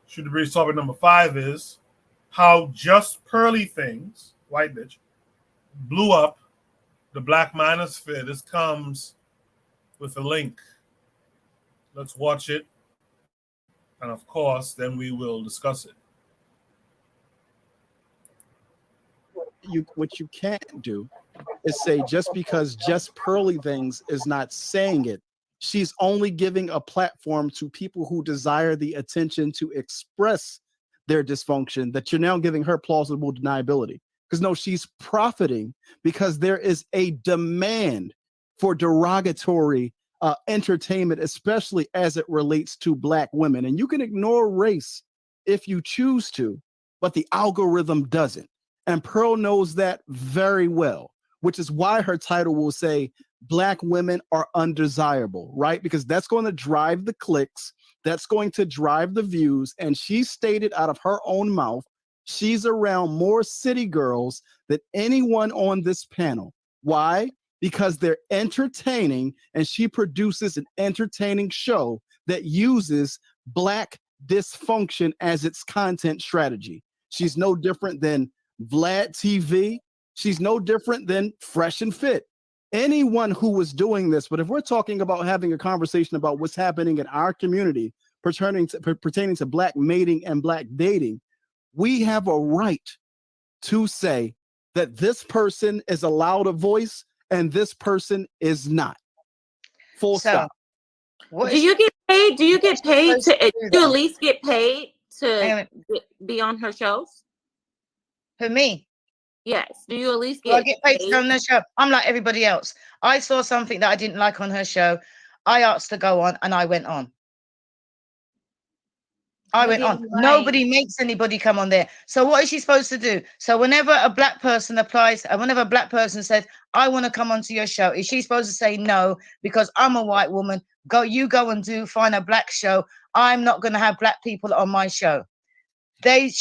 Should the Breeze topic number 5 is how just pearly things, white bitch, blew up the Black Manosphere. This comes with a link. Let's watch it. And of course, then we will discuss it. What you can't do is say just because just pearly things is not saying it. She's only giving a platform to people who desire the attention to express their dysfunction, that you're now giving her plausible deniability. Because no, she's profiting because there is a demand for derogatory entertainment, especially as it relates to Black women. And you can ignore race if you choose to, but the algorithm doesn't. And Pearl knows that very well, which is why her title will say Black women are undesirable, right? Because that's going to drive the clicks. That's going to drive the views. And she stated out of her own mouth, she's around more city girls than anyone on this panel. Why? Because they're entertaining, and she produces an entertaining show that uses Black dysfunction as its content strategy. She's no different than Vlad TV. She's no different than Fresh and Fit. Anyone who was doing this, but if we're talking about having a conversation about what's happening in our community pertaining to Black mating and Black dating, we have a right to say that this person is allowed a voice and this person is not. Full stop. Do you get paid? Do you get paid to? Do you at least get paid to be on her shows? For me? Yes. Do you at least get paid to go on the show? I'm like everybody else. I saw something that I didn't like on her show. I asked to go on and I went on. Nobody makes anybody come on there. So what is she supposed to do? So whenever a Black person applies, and whenever a Black person says, I want to come onto your show, is she supposed to say no because I'm a white woman? You go and find a Black show. I'm not going to have Black people on my show. They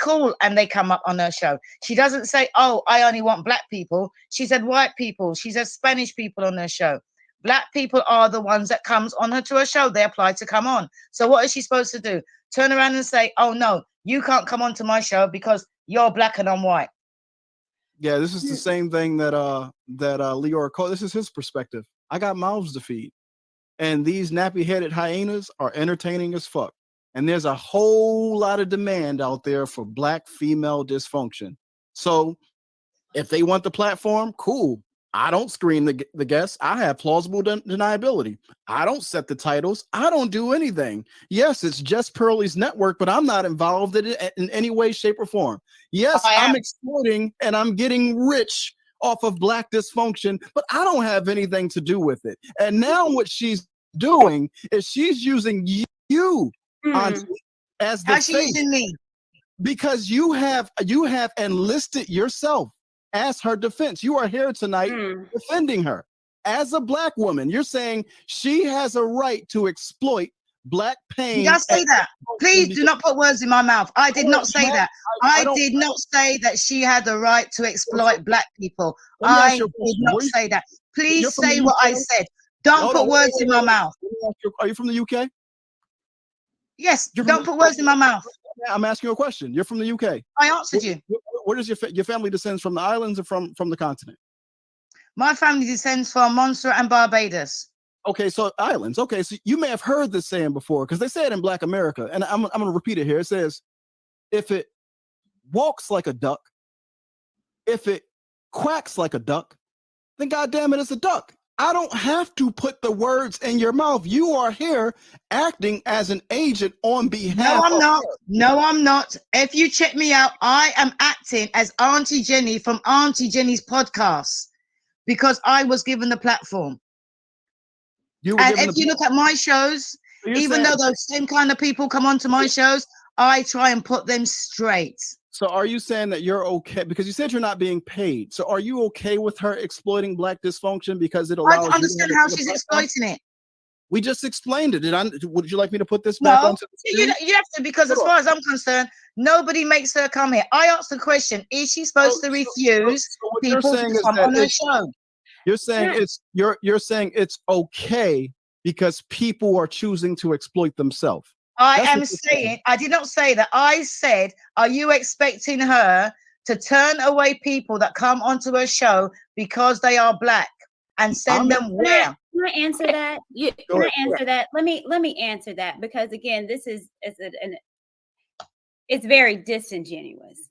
call and they come up on her show. She doesn't say, oh, I only want Black people. She said white people. She said Spanish people on her show. Black people are the ones that comes on her to her show. They apply to come on. So what is she supposed to do? Turn around and say, oh, no, you can't come on to my show because you're Black and I'm white. Yeah, this is the same thing that Leora Cole, this is his perspective. I got mouths to feed. And these nappy-headed hyenas are entertaining as fuck. And there's a whole lot of demand out there for Black female dysfunction. So if they want the platform, cool. I don't screen the guests. I have plausible deniability. I don't set the titles. I don't do anything. Yes, it's just Pearly's network, but I'm not involved in it in any way, shape, or form. Yes, I'm exploiting and I'm getting rich off of Black dysfunction, but I don't have anything to do with it. And now what she's doing is she's using you as the face. Using me? Because you have enlisted yourself as her defense. You are here tonight defending her as a Black woman. You're saying she has a right to exploit Black pain. Did I say that? Please do not put words in my mouth. I did not say that. I did not say that she had the right to exploit Black people. I did not say that. Please say what I said. Don't put words in my mouth. Are you from the UK? Yes, don't put words in my mouth. I'm asking you a question. You're from the UK. I answered you. Where does your family descends from, the islands or from the continent? My family descends from Montserrat and Barbados. Okay, so islands. Okay, so you may have heard this saying before because they say it in Black America, and I'm going to repeat it here. It says, if it walks like a duck, if it quacks like a duck, then goddamn it, it's a duck. I don't have to put the words in your mouth. You are here acting as an agent on behalf. No, I'm not. No, I'm not. If you check me out, I am acting as Auntie Jenny from Auntie Jenny's podcast because I was given the platform. And if you look at my shows, even though those same kind of people come onto my shows, I try and put them straight. So are you saying that you're okay? Because you said you're not being paid. So are you okay with her exploiting Black dysfunction because it allows you to understand how she's exploiting it? We just explained it. Would you like me to put this back onto the screen? You have to, because as far as I'm concerned, nobody makes her come here. I asked the question, is she supposed to refuse people to come on her show? You're saying you're saying it's okay because people are choosing to exploit themselves. I That's am what you're saying. saying, I did not say that. I said, are you expecting her to turn away people that come onto her show because they are black and send them where? Can I answer that? Can I answer that? Let me answer that, because again, this is it's very disingenuous.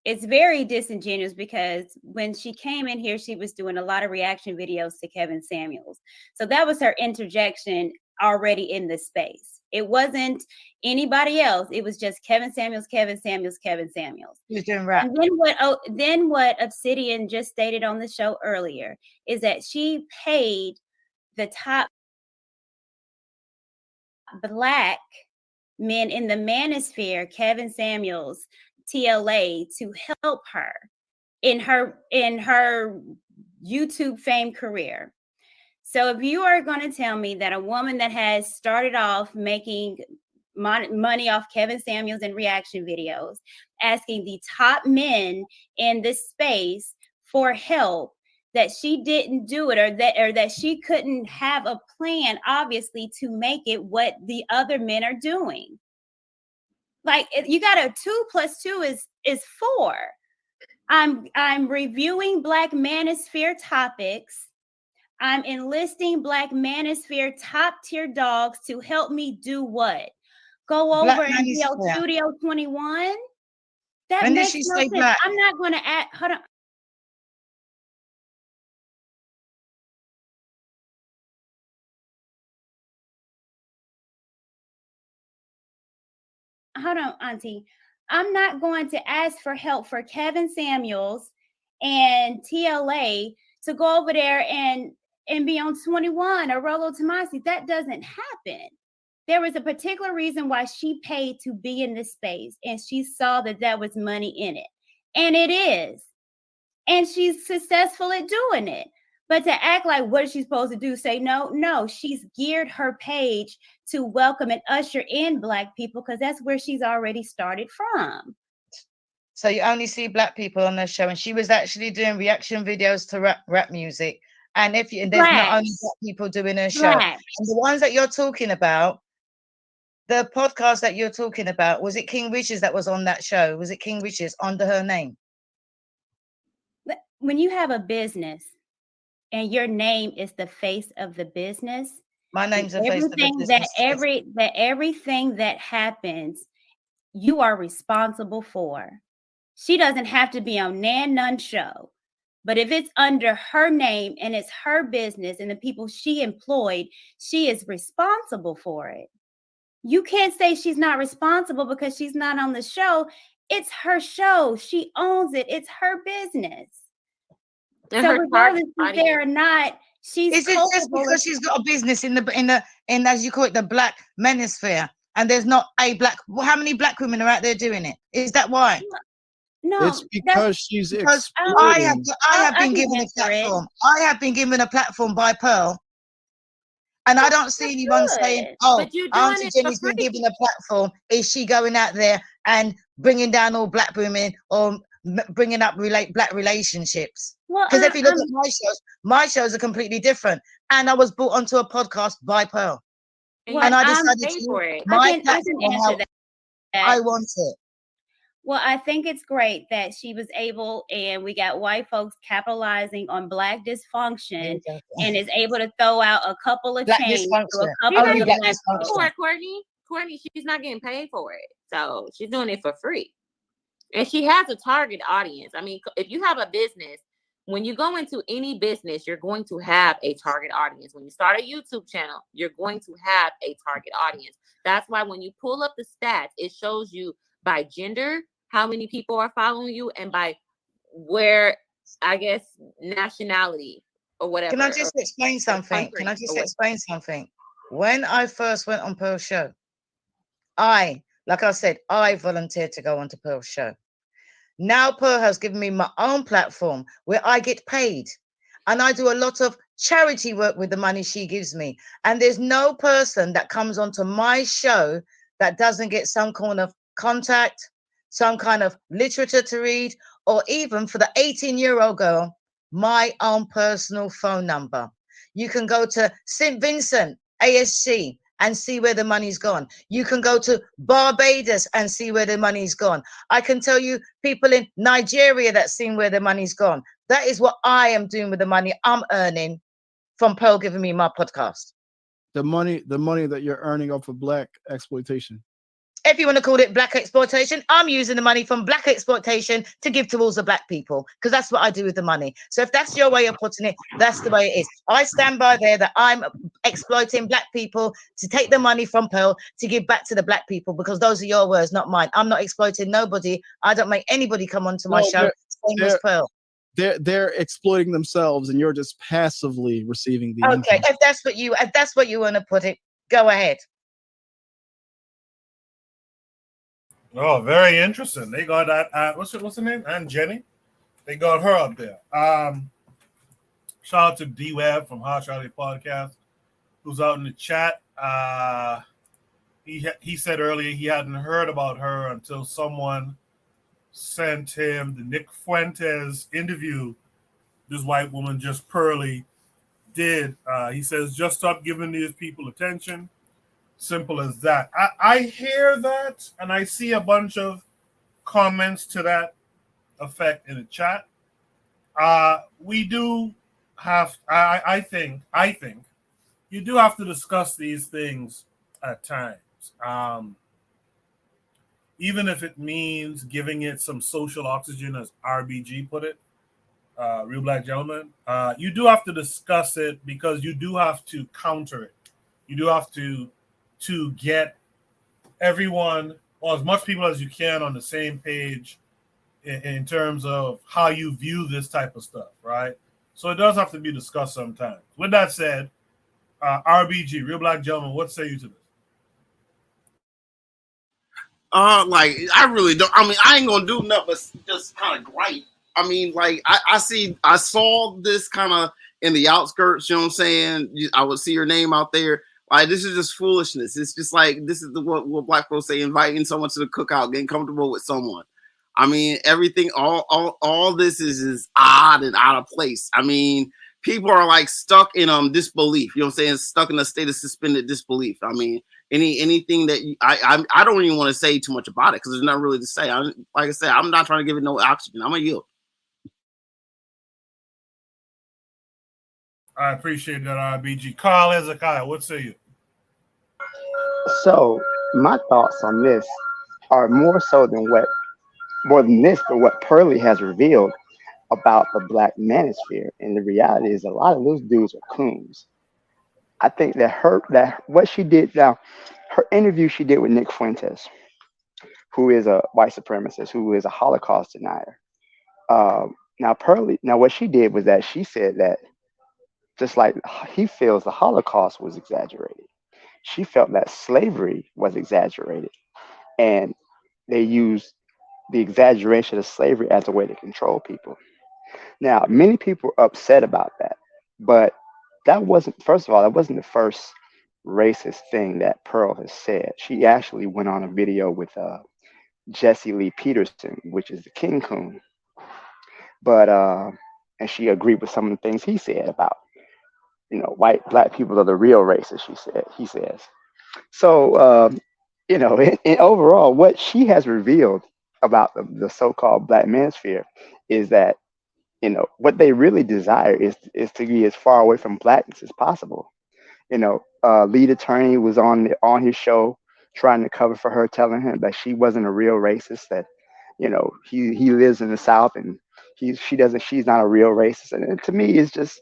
It's very disingenuous because when she came in here, she was doing a lot of reaction videos to Kevin Samuels. So that was her interjection already in the space. It wasn't anybody else. It was just Kevin Samuels, Kevin Samuels, Kevin Samuels. Who's doing rap? And then what Obsidian just stated on the show earlier is that she paid the top black men in the manosphere, Kevin Samuels, TLA, to help her in her YouTube fame career. So if you are going to tell me that a woman that has started off making money off Kevin Samuels and reaction videos, asking the top men in this space for help, that she didn't do it, or that she couldn't have a plan, obviously, to make it what the other men are doing. Like, you got a 2 + 2 is 4. I'm reviewing Black Manosphere topics. I'm enlisting Black Manosphere top tier dogs to help me do what? Go over and yell Studio 21? That When did makes she no say sense. black? I'm not going to add. Hold on. Hold on, Auntie. I'm not going to ask for help for Kevin Samuels and TLA to go over there and be on 21 or Rollo Tomasi. That doesn't happen. There was a particular reason why she paid to be in this space, and she saw that there was money in it. And it is. And she's successful at doing it. But to act like, what is she supposed to do? Say no? No, she's geared her page to welcome and usher in Black people, because that's where she's already started from. So you only see Black people on the show, and she was actually doing reaction videos to rap music. And there's not only Black people doing her show, and the ones that you're talking about, the podcast that you're talking about, was it King Richards that was on that show? Was it King Richards under her name? When you have a business and your name is the face of the business, my name's the face of the business. Everything that happens, you are responsible for. She doesn't have to be on none show. But if it's under her name and it's her business and the people she employed, she is responsible for it. You can't say she's not responsible because she's not on the show. It's her show. She owns it. It's her business. And so her regardless if they're not, she's is it just because she's got a business in as you call it, the Black Manosphere, and there's not a black, how many Black women are out there doing it? Is that why? No, it's because she's exploiting. I have been given a platform. I have been given a platform by Pearl, and I don't see anyone saying, "Oh, Auntie Jenny's been given a platform." Is she going out there and bringing down all Black women or bringing up Black relationships? Because if you look at my shows are completely different, and I was brought onto a podcast by Pearl, and I decided to for it. I can answer that. I want it. Well, I think it's great that she was able, and we got white folks capitalizing on Black dysfunction, and is able to throw out a couple of change to a couple of Black folks. Courtney, she's not getting paid for it, so she's doing it for free, and she has a target audience. I mean, if you have a business, when you go into any business, you're going to have a target audience. When you start a YouTube channel, you're going to have a target audience. That's why when you pull up the stats, it shows you by gender how many people are following you, and by where, I guess, nationality or whatever. Can I just explain something? When I first went on Pearl's show, like I said, I volunteered to go onto Pearl's show. Now Pearl has given me my own platform where I get paid, and I do a lot of charity work with the money she gives me. And there's no person that comes onto my show that doesn't get some kind of contact, some kind of literature to read, or even for the 18-year-old girl, my own personal phone number. You can go to St. Vincent ASC and see where the money's gone. You can go to Barbados and see where the money's gone. I can tell you people in Nigeria that's seen where the money's gone. That is what I am doing with the money I'm earning from Pearl giving me my podcast. The money that you're earning off of black exploitation. If you want to call it black exploitation, I'm using the money from black exploitation to give towards the black people, because that's what I do with the money. So if that's your way of putting it, that's the way it is. I stand by there that I'm exploiting black people to take the money from Pearl to give back to the black people, because those are your words, not mine. I'm not exploiting nobody. I don't make anybody come onto my show. Same as Pearl. They're exploiting themselves, and you're just passively receiving the okay income. if that's what you want to put it, go ahead. Oh, very interesting. They got that. What's her name? Aunt Jenny. They got her up there. Shout out to D Web from Hot Charlie Podcast, who's out in the chat. He said earlier he hadn't heard about her until someone sent him the Nick Fuentes interview this white woman, Just Pearly, did. He says, just stop giving these people attention. Simple as that. I hear that, and I see a bunch of comments to that effect in the chat. We do have, I think you do have to discuss these things at times. Even if it means giving it some social oxygen, as RBG put it, Real Black Gentleman, you do have to discuss it, because you do have to counter it. You do have to get everyone, or as much people as you can, on the same page in terms of how you view this type of stuff, right? So it does have to be discussed sometimes. With that said, RBG, Real Black Gentleman, what say you to this? Like, I really don't. I mean, I ain't gonna do nothing but just kind of gripe. I mean, like, I saw this kind of in the outskirts. You know what I'm saying? I would see your name out there. Like, this is just foolishness. It's just like, this is what black folks say: inviting someone to the cookout, getting comfortable with someone. I mean, everything, all this is odd and out of place. I mean, people are like stuck in disbelief. You know what I'm saying? Stuck in a state of suspended disbelief. I mean, anything that I don't even want to say too much about it, because there's nothing really to say. Like I said, I'm not trying to give it no oxygen. I'm gonna yield. I appreciate that, RBG. Carl Hezekiah, what say you? So my thoughts on this are more than this, but what Pearly has revealed about the Black Manosphere. And the reality is, a lot of those dudes are coons. I think that what she did now, her interview she did with Nick Fuentes, who is a white supremacist, who is a Holocaust denier. Now Pearly, what she did was that she said that, just like he feels the Holocaust was exaggerated, she felt that slavery was exaggerated, and they used the exaggeration of slavery as a way to control people. Now, many people are upset about that, but that wasn't, first of all, that wasn't the first racist thing that Pearl has said. She actually went on a video with Jesse Lee Peterson, which is the King Coon, but and she agreed with some of the things he said about, black people are the real racists. He says. So, and overall, what she has revealed about the so-called Black Manosphere is that, what they really desire is to be as far away from blackness as possible. Lead attorney was on his show trying to cover for her, telling him that she wasn't a real racist, that he lives in the South, and she's not a real racist. And to me, it's just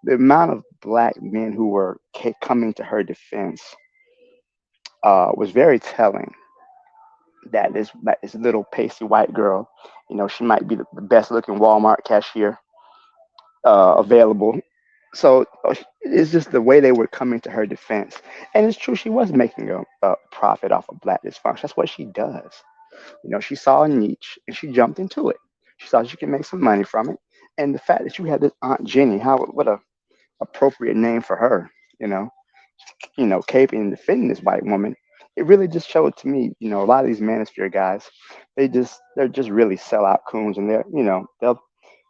the amount of black men who were coming to her defense was very telling. That this little pasty white girl, she might be the best looking Walmart cashier available. So it's just the way they were coming to her defense. And it's true, she was making a profit off of black dysfunction. That's what she does. She saw a niche and she jumped into it. She thought she could make some money from it. And the fact that you had this Aunt Jenny, what a appropriate name for her, caping and defending this white woman. It really just showed to me, a lot of these manosphere guys, they're just really sellout coons, and they'll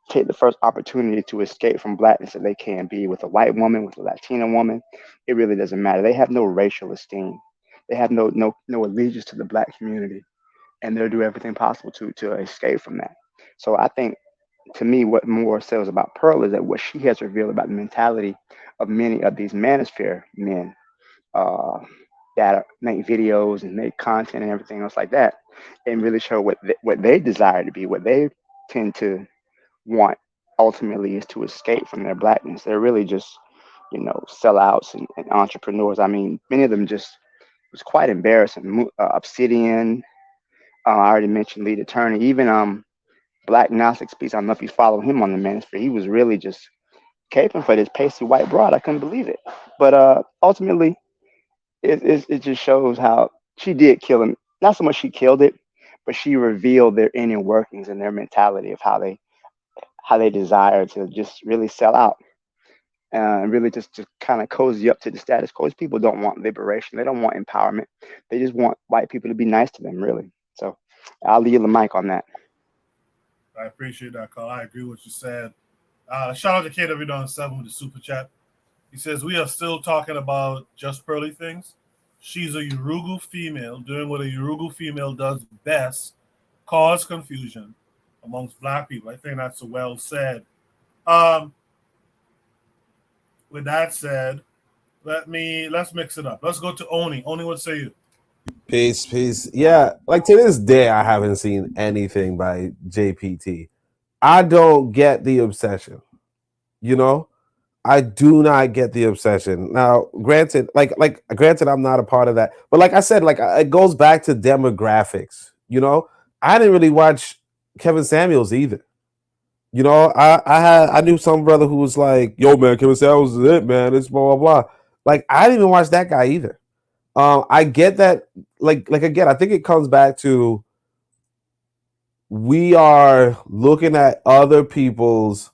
take the first opportunity to escape from blackness that they can be with a white woman, with a Latina woman. It really doesn't matter. They have no racial esteem. They have no allegiance to the black community, and they'll do everything possible to escape from that. So I think, to me, what more sells about Pearl is that what she has revealed about the mentality of many of these manosphere men, uh, that make videos and make content and everything else like that, and really show what they desire to be, what they tend to want ultimately is to escape from their blackness. They're really just, sellouts and entrepreneurs. I mean, many of them just was quite embarrassing. Obsidian, I already mentioned Lead Attorney, even Black Gnostic Speaks. I don't know if you follow him on the Manosphere. He was really just caping for this pasty white broad. I couldn't believe it. But ultimately, it just shows how she did kill him. Not so much she killed it, but she revealed their inner workings and their mentality of how they desire to just really sell out, and really just kind of cozy up to the status quo. These people don't want liberation. They don't want empowerment. They just want white people to be nice to them, really. So I'll leave the mic on that. I appreciate that, Carl. I agree with what you said. Shout out to KW7 with the super chat. He says, we are still talking about just pearly things. She's a Yorugu female doing what a Yorugu female does best, cause confusion amongst black people. I think that's well said. With that said, let's mix it up. Let's go to Oni. Oni, what say you? Peace. Yeah, like to this day, I haven't seen anything by JPT. I don't get the obsession. I do not get the obsession. Now, granted, granted, I'm not a part of that. But like I said, it goes back to demographics. I didn't really watch Kevin Samuels either. I knew some brother who was like, yo, man, Kevin Samuels is it, man. It's blah, blah, blah. Like, I didn't even watch that guy either. I get that, again, I think it comes back to we are looking at other people's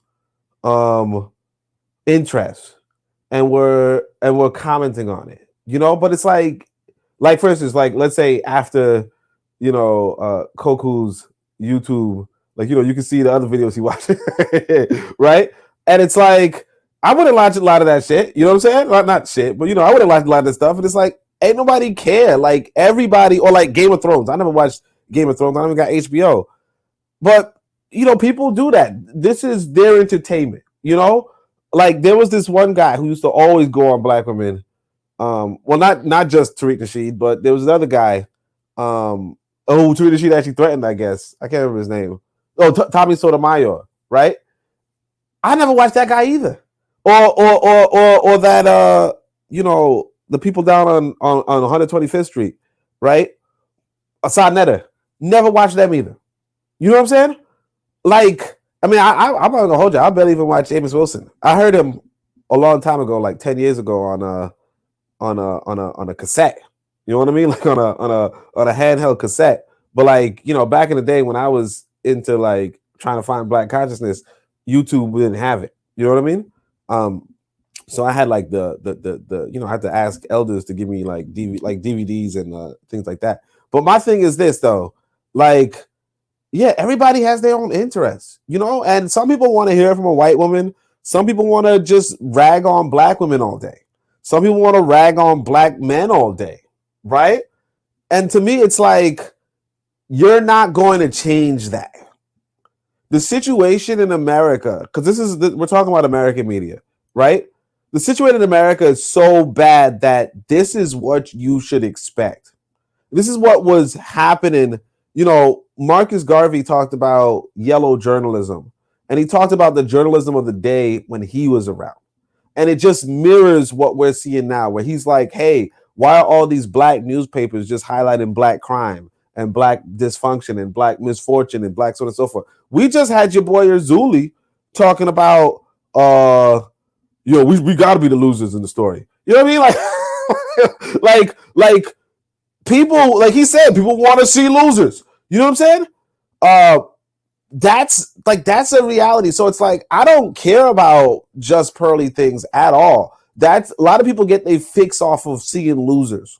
interests and we're commenting on it, but it's like for instance, let's say after, Koku's YouTube, you can see the other videos he watched, right? And it's like, I wouldn't watch a lot of that shit, you know what I'm saying? Not shit, but I wouldn't watch a lot of this stuff. And it's like, ain't nobody care. Like everybody, or like Game of Thrones. I never watched Game of Thrones. I don't even got HBO. But, people do that. This is their entertainment, Like there was this one guy who used to always go on black women. Well, not just Tariq Nasheed, but there was another guy. Tariq Nasheed actually threatened, I guess. I can't remember his name. Oh, Tommy Sotomayor, right? I never watched that guy either. Or that the people down on 125th Street, right? Assad Netter. Never watched them either. You know what I'm saying? Like, I mean, I'm not gonna hold you. I barely even watch Amos Wilson. I heard him a long time ago, like 10 years ago, on a cassette. You know what I mean? Like on a handheld cassette. But back in the day when I was into like trying to find black consciousness, YouTube didn't have it. You know what I mean? So I had like the I had to ask elders to give me like DVDs and things like that. But my thing is this though, like, yeah, everybody has their own interests, and some people want to hear from a white woman. Some people want to just rag on black women all day. Some people want to rag on black men all day, right? And to me, it's like, you're not going to change that. The situation in America, because we're talking about American media, right? The situation in America is so bad that this is what you should expect. This is what was happening. Marcus Garvey talked about yellow journalism, and he talked about the journalism of the day when he was around. And it just mirrors what we're seeing now, where he's like, hey, why are all these black newspapers just highlighting black crime and black dysfunction and black misfortune and black so on and so forth? We just had your boy Erzuli talking about, we got to be the losers in the story. You know what I mean? Like people, like he said, people want to see losers. You know what I'm saying? That's a reality. So it's like, I don't care about just pearly things at all. A lot of people get they fix off of seeing losers.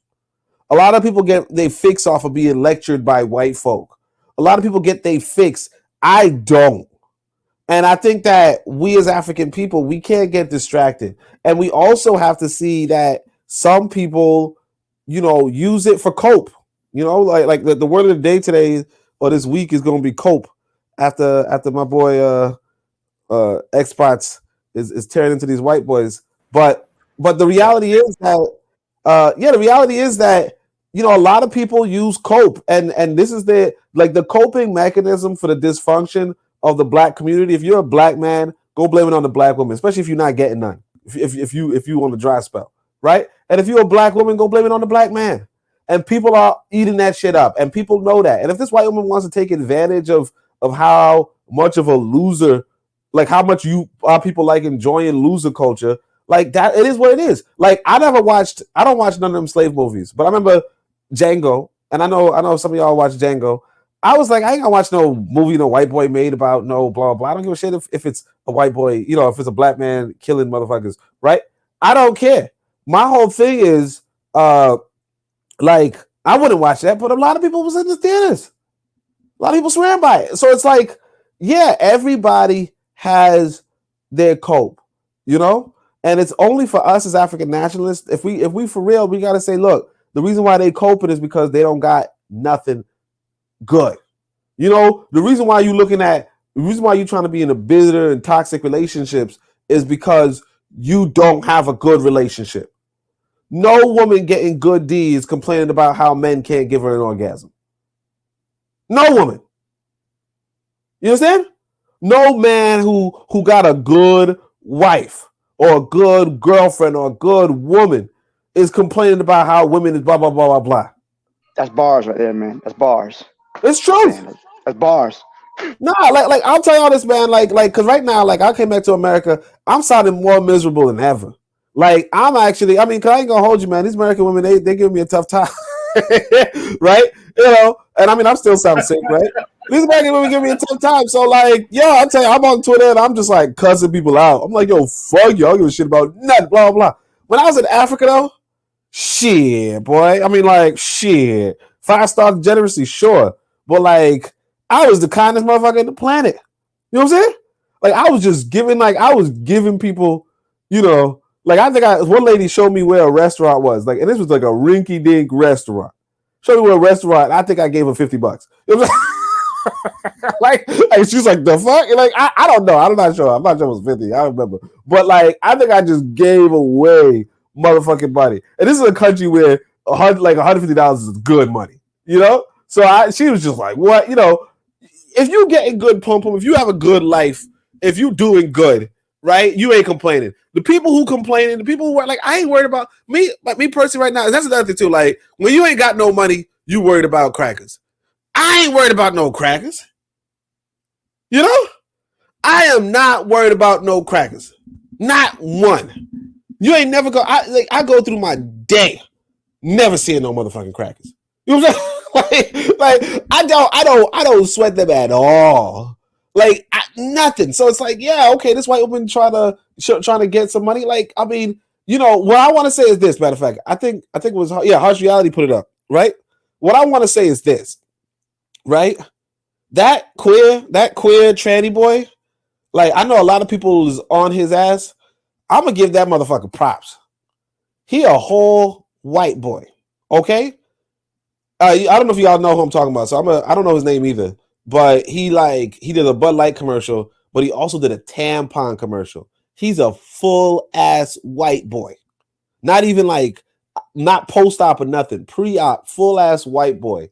A lot of people get they fix off of being lectured by white folk. A lot of people get they fix. I don't. And I think that we as African people, we can't get distracted. And we also have to see that some people, use it for cope. Like the word of the day today or this week is going to be cope after my boy X-Spots is tearing into these white boys. But the reality is that the reality is that a lot of people use cope, and this is the coping mechanism for the dysfunction of the black community. If you're a black man, go blame it on the black woman, especially if you're not getting none. If you on a dry spell, right? And if you're a black woman, go blame it on the black man. And people are eating that shit up, and people know that. And if this white woman wants to take advantage of how much of a loser, like how much people like enjoying loser culture, like that, it is what it is. Like I don't watch none of them slave movies, but I remember Django, and I know some of y'all watch Django. I was like, I ain't gonna watch no movie no white boy made about no blah blah. I don't give a shit if it's a white boy, if it's a black man killing motherfuckers, right? I don't care. My whole thing is, like, I wouldn't watch that, but a lot of people was in the theaters. A lot of people swear by it. So it's like, yeah, everybody has their cope, and it's only for us as African nationalists. If we for real, we gotta say, look, the reason why they coping is because they don't got nothing good. The reason why you're trying to be in a bitter and toxic relationships is because you don't have a good relationship. No woman getting good D is complaining about how men can't give her an orgasm. No woman. You understand? No man who got a good wife or a good girlfriend or a good woman is complaining about how women is blah, blah, blah, blah, blah. That's bars right there, man. That's bars. It's true. Man, that's bars. Nah, like I'll tell y'all this, man. Like, cause right now, like I came back to America, I'm sounding more miserable than ever. Like I'm actually, cause I ain't gonna hold you, man. These American women, they give me a tough time, right? And I'm still sounding sick, right? These American women give me a tough time. So like, I'll tell you, I'm on Twitter and I'm just like cussing people out. I'm like, yo, fuck you. I don't give a shit about nothing, blah, blah. When I was in Africa though, shit, boy. Shit. 5-star degeneracy, sure. But like, I was the kindest motherfucker on the planet. You know what I'm saying? Like I was giving people, like I think one lady showed me where a restaurant was. Like, and this was like a rinky dink restaurant. Showed me where a restaurant, I think I gave her $50. It was like she's like, the fuck? Like, I don't know. I'm not sure. I'm not sure it was 50. I don't remember. But like, I think I just gave away motherfucking money. And this is a country where $150 is good money. So she was just like, what? If you getting good pum, if you have a good life, if you doing good, right? You ain't complaining. The people who complaining, the people who are like, I ain't worried about me. Like me personally right now, that's another thing too. Like when you ain't got no money, you worried about crackers. I ain't worried about no crackers. I am not worried about no crackers. Not one. You ain't never go. I go through my day never seeing no motherfucking crackers. You know what I'm saying? like I don't sweat them at all. Like nothing. So it's like, yeah, okay, this white woman trying to get some money. Like, what I want to say is this. Matter of fact, I think it was Harsh Reality put it up, right? What I want to say is this, right? That queer tranny boy, like I know a lot of people is on his ass. I'm gonna give that motherfucker props. He a whole white boy, okay? I don't know if y'all know who I'm talking about, so I don't know his name either. But he did a Bud Light commercial, but he also did a tampon commercial. He's a full ass white boy, not even not post op or nothing, pre op, full ass white boy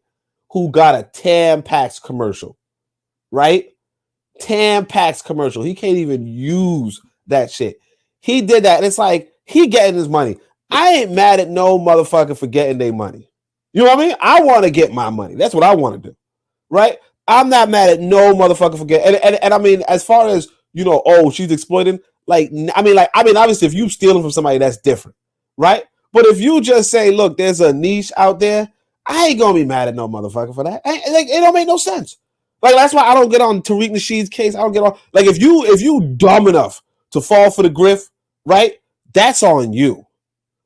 who got a Tampax commercial, right? Tampax commercial. He can't even use that shit. He did that. And it's like he getting his money. I ain't mad at no motherfucker for getting their money. You know what I mean? I want to get my money. That's what I want to do, right? I'm not mad at no motherfucker for getting. And I mean, as far as she's exploiting. Obviously, if you stealing from somebody, that's different, right? But if you just say, look, there's a niche out there, I ain't gonna be mad at no motherfucker for that. It don't make no sense. Like that's why I don't get on Tariq Nasheed's case. I don't get on. Like if you dumb enough to fall for the grift, right? That's on you.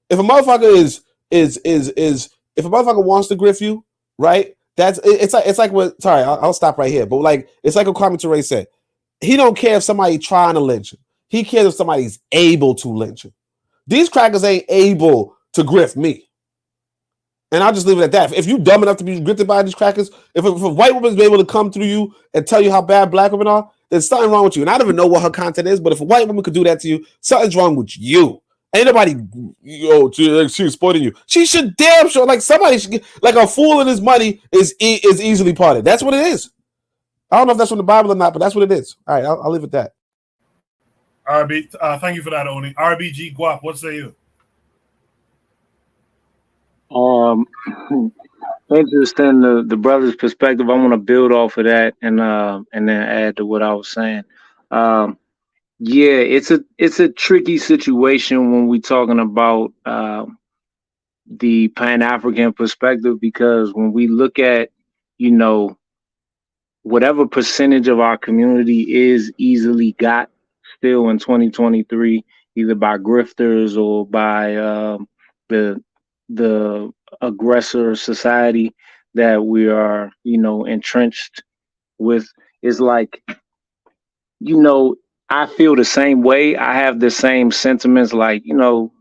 If a motherfucker if a motherfucker wants to grift you, right? It's like what. Sorry, I'll stop right here. But like it's like what Kwame Ture said. he don't care if somebody trying to lynch him. He cares if somebody's able to lynch him. These crackers ain't able to grift me. And I'll just leave it at that. If you dumb enough to be grifted by these crackers, if a white woman's able to come through you and tell you how bad black women are, there's something wrong with you. And I don't even know what her content is, but if a white woman could do that to you, something's wrong with you. Ain't nobody, she's exploiting you. She should damn sure, like somebody should get, like a fool in his money is easily parted. That's what it is. I don't know if that's from the Bible or not, but that's what it is. All right, I'll leave it at that. RB, thank you for that, Oni. RBG Guap, what say you? Interesting the brother's perspective. I want to build off of that and then add to what I was saying. Yeah, it's a tricky situation when we're talking about the Pan-African perspective, because when we look at, whatever percentage of our community is easily got still in 2023, either by grifters or by the aggressor society that we are, entrenched with, is like, I feel the same way. I have the same sentiments, like, you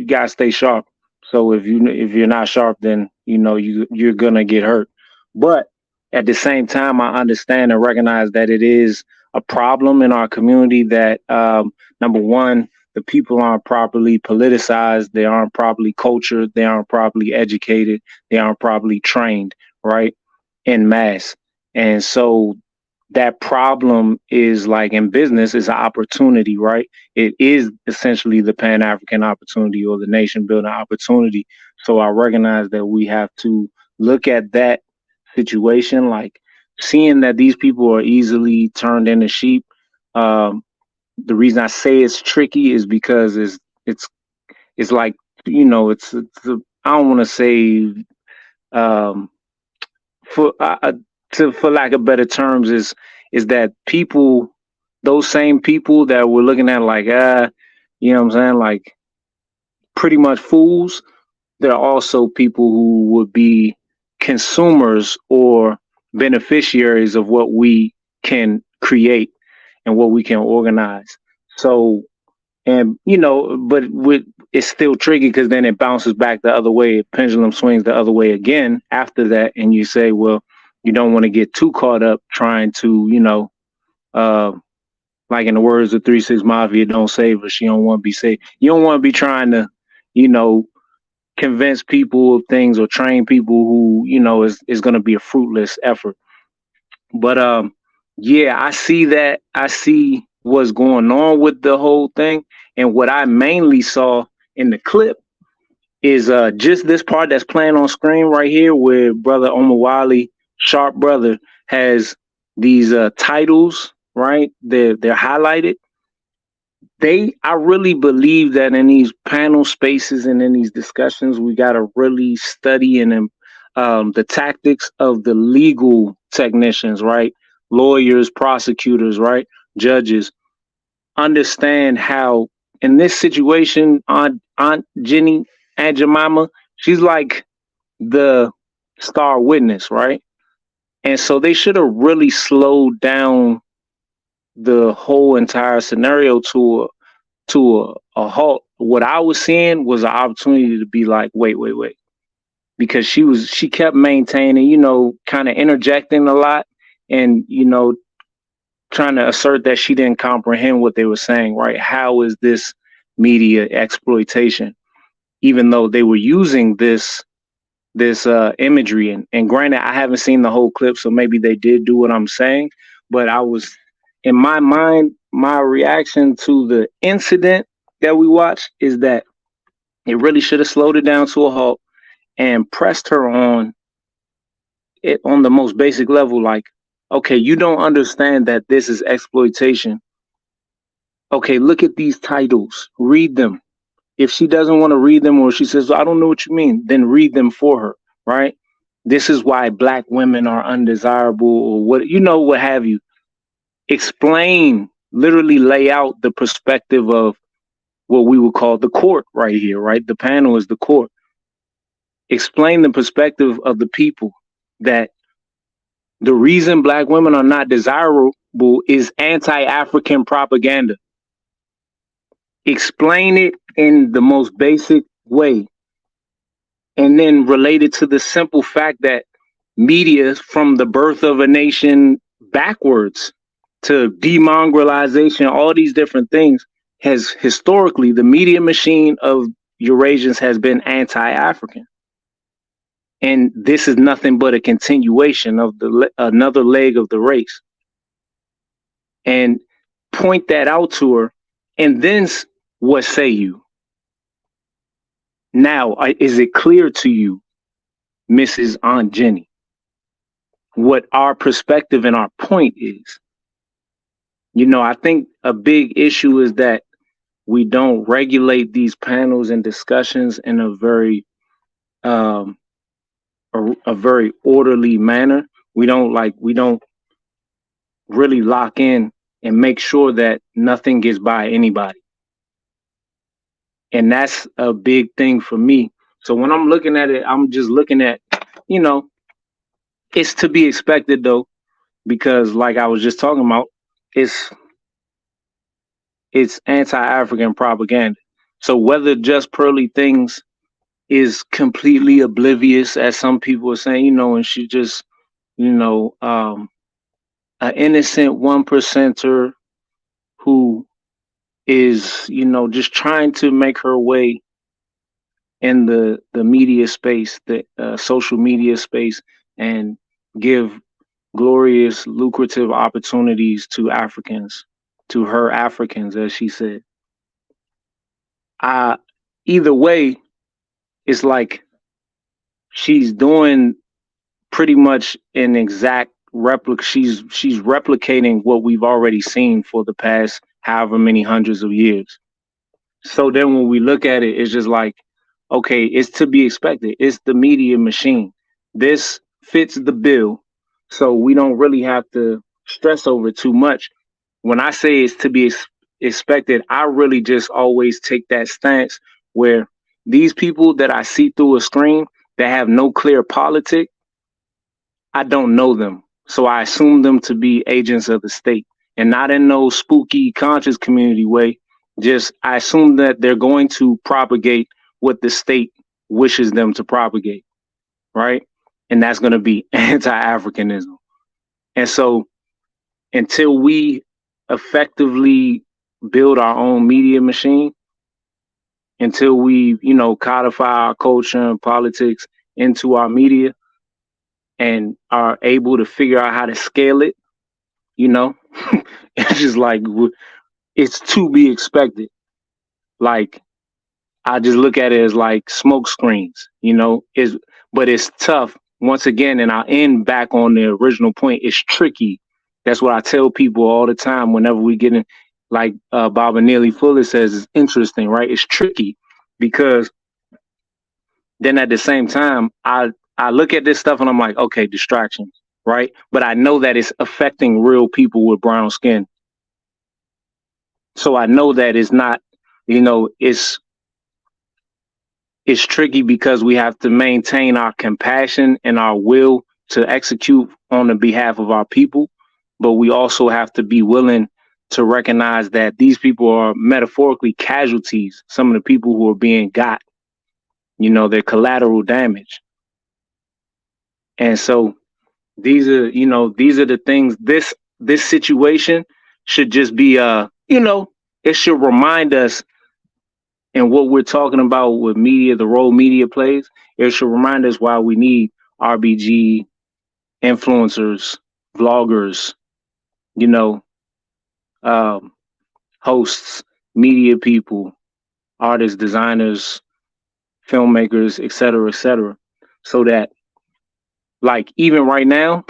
gotta stay sharp. So if you're not sharp, then you're gonna get hurt. But at the same time, I understand and recognize that it is a problem in our community that number one, the people aren't properly politicized, they aren't properly cultured, they aren't properly educated, they aren't properly trained, right, en masse. And so that problem is, like in business, is an opportunity, right? It is essentially the Pan-African opportunity or the nation building opportunity. So I recognize that we have to look at that situation, like seeing that these people are easily turned into sheep. The reason I say it's tricky is because it's like, I don't want to say, for lack of better terms, is that people, those same people that we're looking at like, you know what I'm saying, like pretty much fools, there are also people who would be consumers or beneficiaries of what we can create and what we can organize. So, and but it's still tricky, because then it bounces back the other way. Pendulum swings the other way again after that, and you say, well, you don't want to get too caught up trying to, like in the words of 3 6 Mafia, don't save her. She don't want to be saved. You don't want to be trying to, convince people of things or train people who, is going to be a fruitless effort. But yeah, I see that. I see what's going on with the whole thing. And what I mainly saw in the clip is just this part that's playing on screen right here, where brother Omawali, Sharp brother, has these titles, right? They're highlighted. I really believe that in these panel spaces and in these discussions, we got to really study and the tactics of the legal technicians, right? Lawyers, prosecutors, right? Judges, understand how in this situation, Aunt Jenny, Aunt Jemima, she's like the star witness, right? And so they should have really slowed down the whole entire scenario to a halt. What I was seeing was an opportunity to be like, wait, because she kept maintaining, kind of interjecting a lot, and trying to assert that she didn't comprehend what they were saying, right? How is this media exploitation, even though they were using this imagery? And granted, I haven't seen the whole clip, so maybe they did do what I'm saying, but I was, in my mind, my reaction to the incident that we watched is that it really should have slowed it down to a halt and pressed her on it on the most basic level. Like, okay, you don't understand that this is exploitation. Okay, look at these titles, read them. If she doesn't want to read them, or she says, I don't know what you mean, then read them for her, right? This is why Black women are undesirable, or what have you. Explain, literally lay out the perspective of what we would call the court right here, right? The panel is the court. Explain the perspective of the people, that the reason Black women are not desirable is anti-African propaganda. Explain it in the most basic way, and then relate it to the simple fact that media, from the birth of a nation backwards to demongrelization, all these different things, has historically, the media machine of Eurasians has been anti-African. And this is nothing but a continuation of another leg of the race. And point that out to her, and then what say you? Now, is it clear to you, Mrs. Aunt Jenny, what our perspective and our point is? I think a big issue is that we don't regulate these panels and discussions in a very a very orderly manner. We don't really lock in and make sure that nothing gets by anybody. And that's a big thing for me. So when I'm looking at it, I'm just looking at, it's to be expected though, because like I was just talking about, it's anti-African propaganda. So whether Just Pearly Things is completely oblivious, as some people are saying, and she just, an innocent 1%er who is, just trying to make her way in the media space, the social media space, and give glorious, lucrative opportunities to Africans, to her Africans, as she said. Either way, it's like she's doing pretty much an exact replica. She's replicating what we've already seen for the past however many hundreds of years. So then when we look at it, it's just like, okay, it's to be expected. It's the media machine. This fits the bill. So we don't really have to stress over it too much. When I say it's to be expected, I really just always take that stance where these people that I see through a screen that have no clear politic, I don't know them. So I assume them to be agents of the state, and not in no spooky conscious community way. Just I assume that they're going to propagate what the state wishes them to propagate, right? And that's going to be anti-Africanism. And so until we effectively build our own media machine, until we, codify our culture and politics into our media and are able to figure out how to scale it, it's just like, it's to be expected. Like, I just look at it as like smoke screens, but it's tough. Once again, and I'll end back on the original point, it's tricky. That's what I tell people all the time whenever we get in, like Baba Neely Fuller says, it's interesting, right? It's tricky because then at the same time, I look at this stuff and I'm like, okay, distractions, right? But I know that it's affecting real people with brown skin. So I know that it's not, it's tricky because we have to maintain our compassion and our will to execute on the behalf of our people. But we also have to be willing to recognize that these people are metaphorically casualties. Some of the people who are being got, they're collateral damage. And so these are the things, this situation should just be, it should remind us. And what we're talking about with media, the role media plays, it should remind us why we need RBG, influencers, vloggers, hosts, media people, artists, designers, filmmakers, et cetera, so that, like, even right now,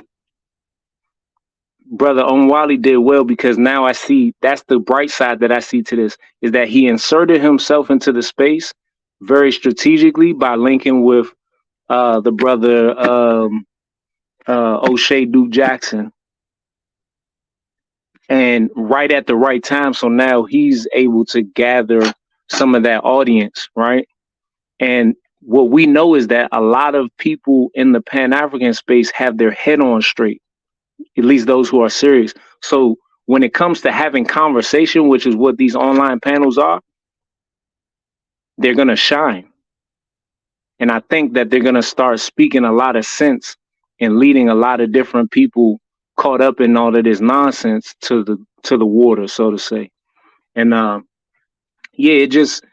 Brother Onwali did well, because now I see that's the bright side that I see to this, is that he inserted himself into the space very strategically by linking with the brother O'Shea Duke Jackson, and right at the right time. So now he's able to gather some of that audience, right? And what we know is that a lot of people in the Pan-African space have their head on straight, at least those who are serious. So when it comes to having conversation, which is what these online panels are, they're going to shine. And I think that they're going to start speaking a lot of sense and leading a lot of different people caught up in all of this nonsense to the water, so to say. And yeah, it just,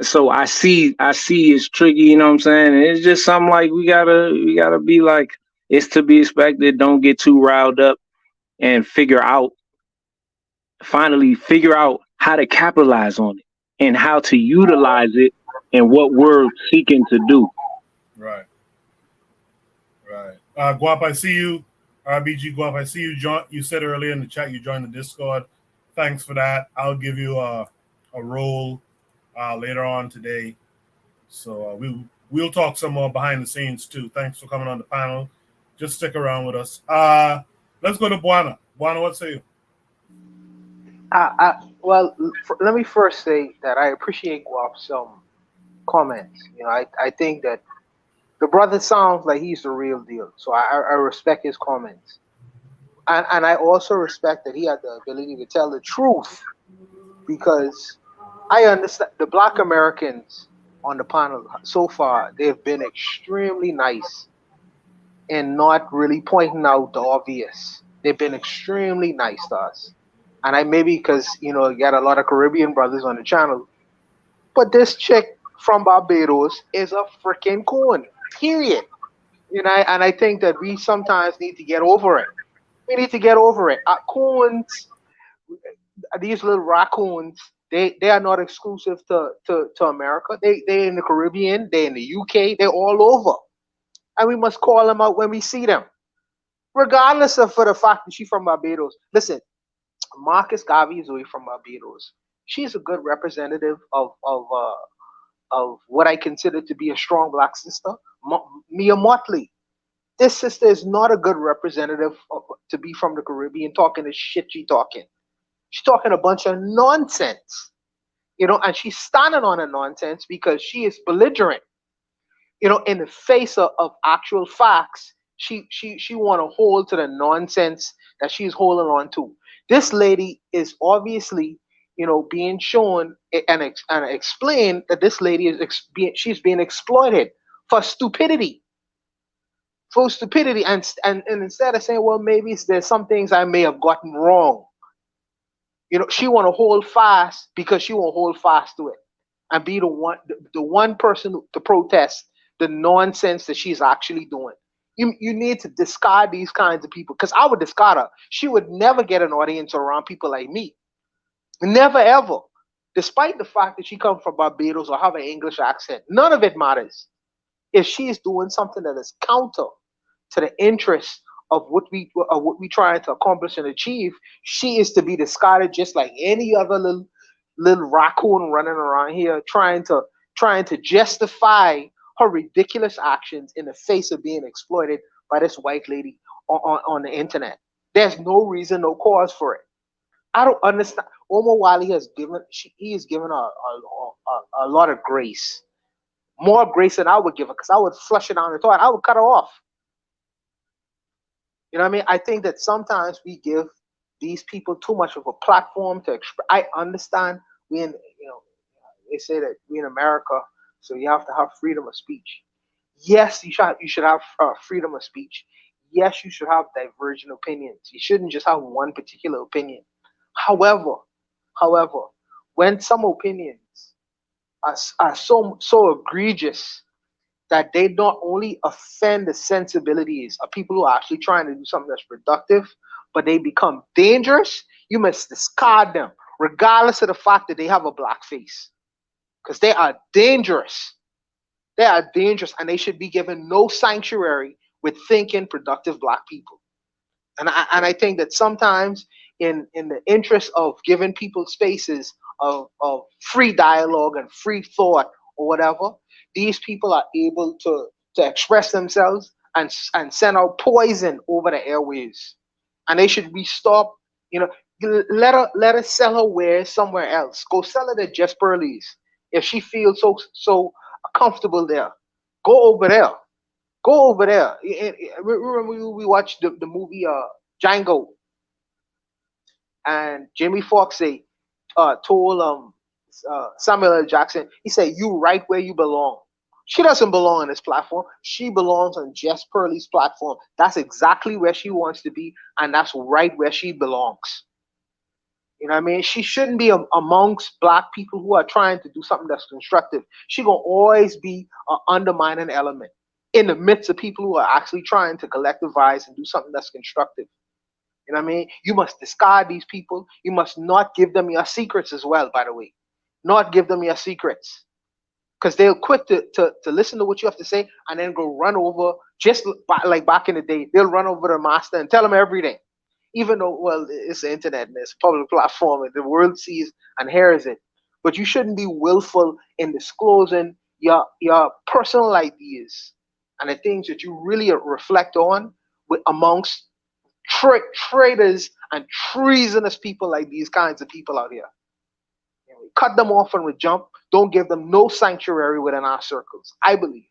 so I see it's tricky, you know what I'm saying? And it's just something like we gotta be like, it's to be expected. Don't get too riled up and finally figure out how to capitalize on it and how to utilize it and what we're seeking to do. Right. Right. Guap, I see you. RBG Guap, I see you. You said earlier in the chat you joined the Discord. Thanks for that. I'll give you a role later on today. So we'll talk some more behind the scenes too. Thanks for coming on the panel. Just stick around with us. Let's go to Buana. Buana, what say you? Well, let me first say that I appreciate Guap's comments. You know, I think that the brother sounds like he's the real deal. So I respect his comments. And I also respect that he had the ability to tell the truth, because I understand the Black Americans on the panel so far, they've been extremely nice and not really pointing out the obvious. They've been extremely nice to us. And I maybe because, you know, you got a lot of Caribbean brothers on the channel, but this chick from Barbados is a freaking coon, period. You know, and I think that we sometimes need to get over it. We need to get over it. Coons, these little raccoons, they are not exclusive to America. They in the Caribbean, they in the UK, they're all over. And we must call them out when we see them. Regardless of for the fact that she's from Barbados. Listen, Marcus Garvey is away from Barbados. She's a good representative of what I consider to be a strong Black sister. Mia Motley. This sister is not a good representative to be from the Caribbean talking the shit she talking. She's talking a bunch of nonsense, you know, and she's standing on a nonsense because she is belligerent, you know, in the face of actual facts. She want to hold to the nonsense that she's holding on to. This lady is obviously, you know, being shown and explained that this lady is she's being exploited for stupidity. For stupidity, and instead of saying, well, maybe there's some things I may have gotten wrong, you know, she want to hold fast because she won't hold fast to it and be the one person to protest the nonsense that she's actually doing. You need to discard these kinds of people, because I would discard her. She would never get an audience around people like me. Never ever. Despite the fact that she comes from Barbados or have an English accent, none of it matters. If she is doing something that is counter to the interests of what we trying to accomplish and achieve, she is to be discarded just like any other little raccoon running around here trying to justify her ridiculous actions in the face of being exploited by this white lady on the internet. There's no reason, no cause for it. I don't understand. Omar Wali has given a lot of grace, more grace than I would give her, because I would flush it down the toilet. I would cut her off. You know what I mean? I think that sometimes we give these people too much of a platform to express. I understand they say that we in America, so you have to have freedom of speech. Yes, you should have freedom of speech. Yes, you should have divergent opinions. You shouldn't just have one particular opinion. However, when some opinions are so egregious that they not only offend the sensibilities of people who are actually trying to do something that's productive, but they become dangerous, you must discard them, regardless of the fact that they have a black face. Because they are dangerous. They are dangerous, and they should be given no sanctuary with thinking, productive Black people. And I think that sometimes in the interest of giving people spaces of free dialogue and free thought or whatever, these people are able to express themselves and send out poison over the airwaves. And they should be stopped. You know, let her sell her wares somewhere else. Go sell it at Just Burley's if she feels so comfortable there. Go over there. Go over there. Remember we watched the movie Django. And Jamie Foxx told Samuel L. Jackson, he said, "You right where you belong." She doesn't belong on this platform. She belongs on Jess Pearlie's platform. That's exactly where she wants to be, and that's right where she belongs. You know what I mean? She shouldn't be amongst black people who are trying to do something that's constructive. She gonna always be an undermining element in the midst of people who are actually trying to collectivize and do something that's constructive. You know what I mean? You must discard these people. You must not give them your secrets as well, by the way. Not give them your secrets. Because they'll quit to listen to what you have to say and then go run over, just like back in the day, they'll run over the master and tell them everything. Even though, well, it's the internet and it's a public platform and the world sees and hears it. But you shouldn't be willful in disclosing your personal ideas and the things that you really reflect on amongst traitors and treasonous people like these kinds of people out here. Cut them off and we jump. Don't give them no sanctuary within our circles. I believe.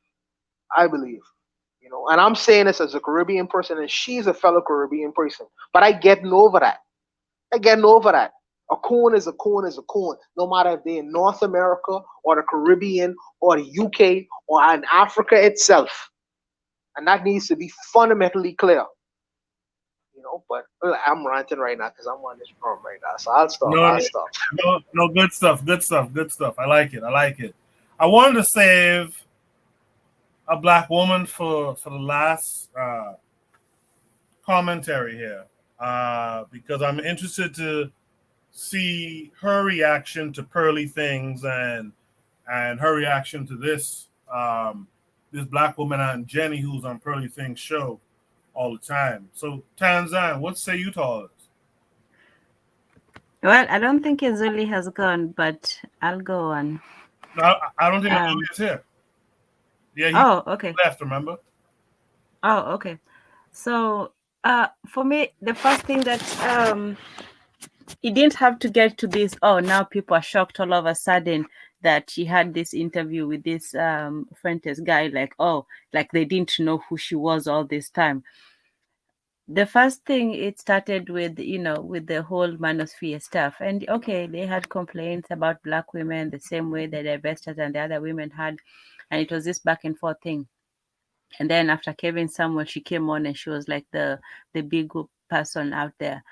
And I'm saying this as a Caribbean person, and she's a fellow Caribbean person. But I getting over that. A coon is a coon is a coon, no matter if they're in North America or the Caribbean or the UK or in Africa itself. And that needs to be fundamentally clear. But I'm ranting right now because I'm on this room right now. So I'll stop. No, good stuff. I like it. I wanted to save a black woman for the last commentary here because I'm interested to see her reaction to Pearly Things and her reaction to this this black woman and Jenny who's on Pearly Things show all the time. So Tanzan, what say you to all this? Well, I don't think Azuli has gone, but I'll go on. No, I don't think Azuli is here. Yeah, okay. Left, remember? Oh, okay. So for me, the first thing that he didn't have to get to this, now people are shocked all of a sudden that she had this interview with this Fuentes guy, like they didn't know who she was all this time. The first thing, it started with, with the whole Manosphere stuff. And okay, they had complaints about black women the same way that the investors and the other women had. And it was this back and forth thing. And then after Kevin Samuel, she came on and she was like the big person out there.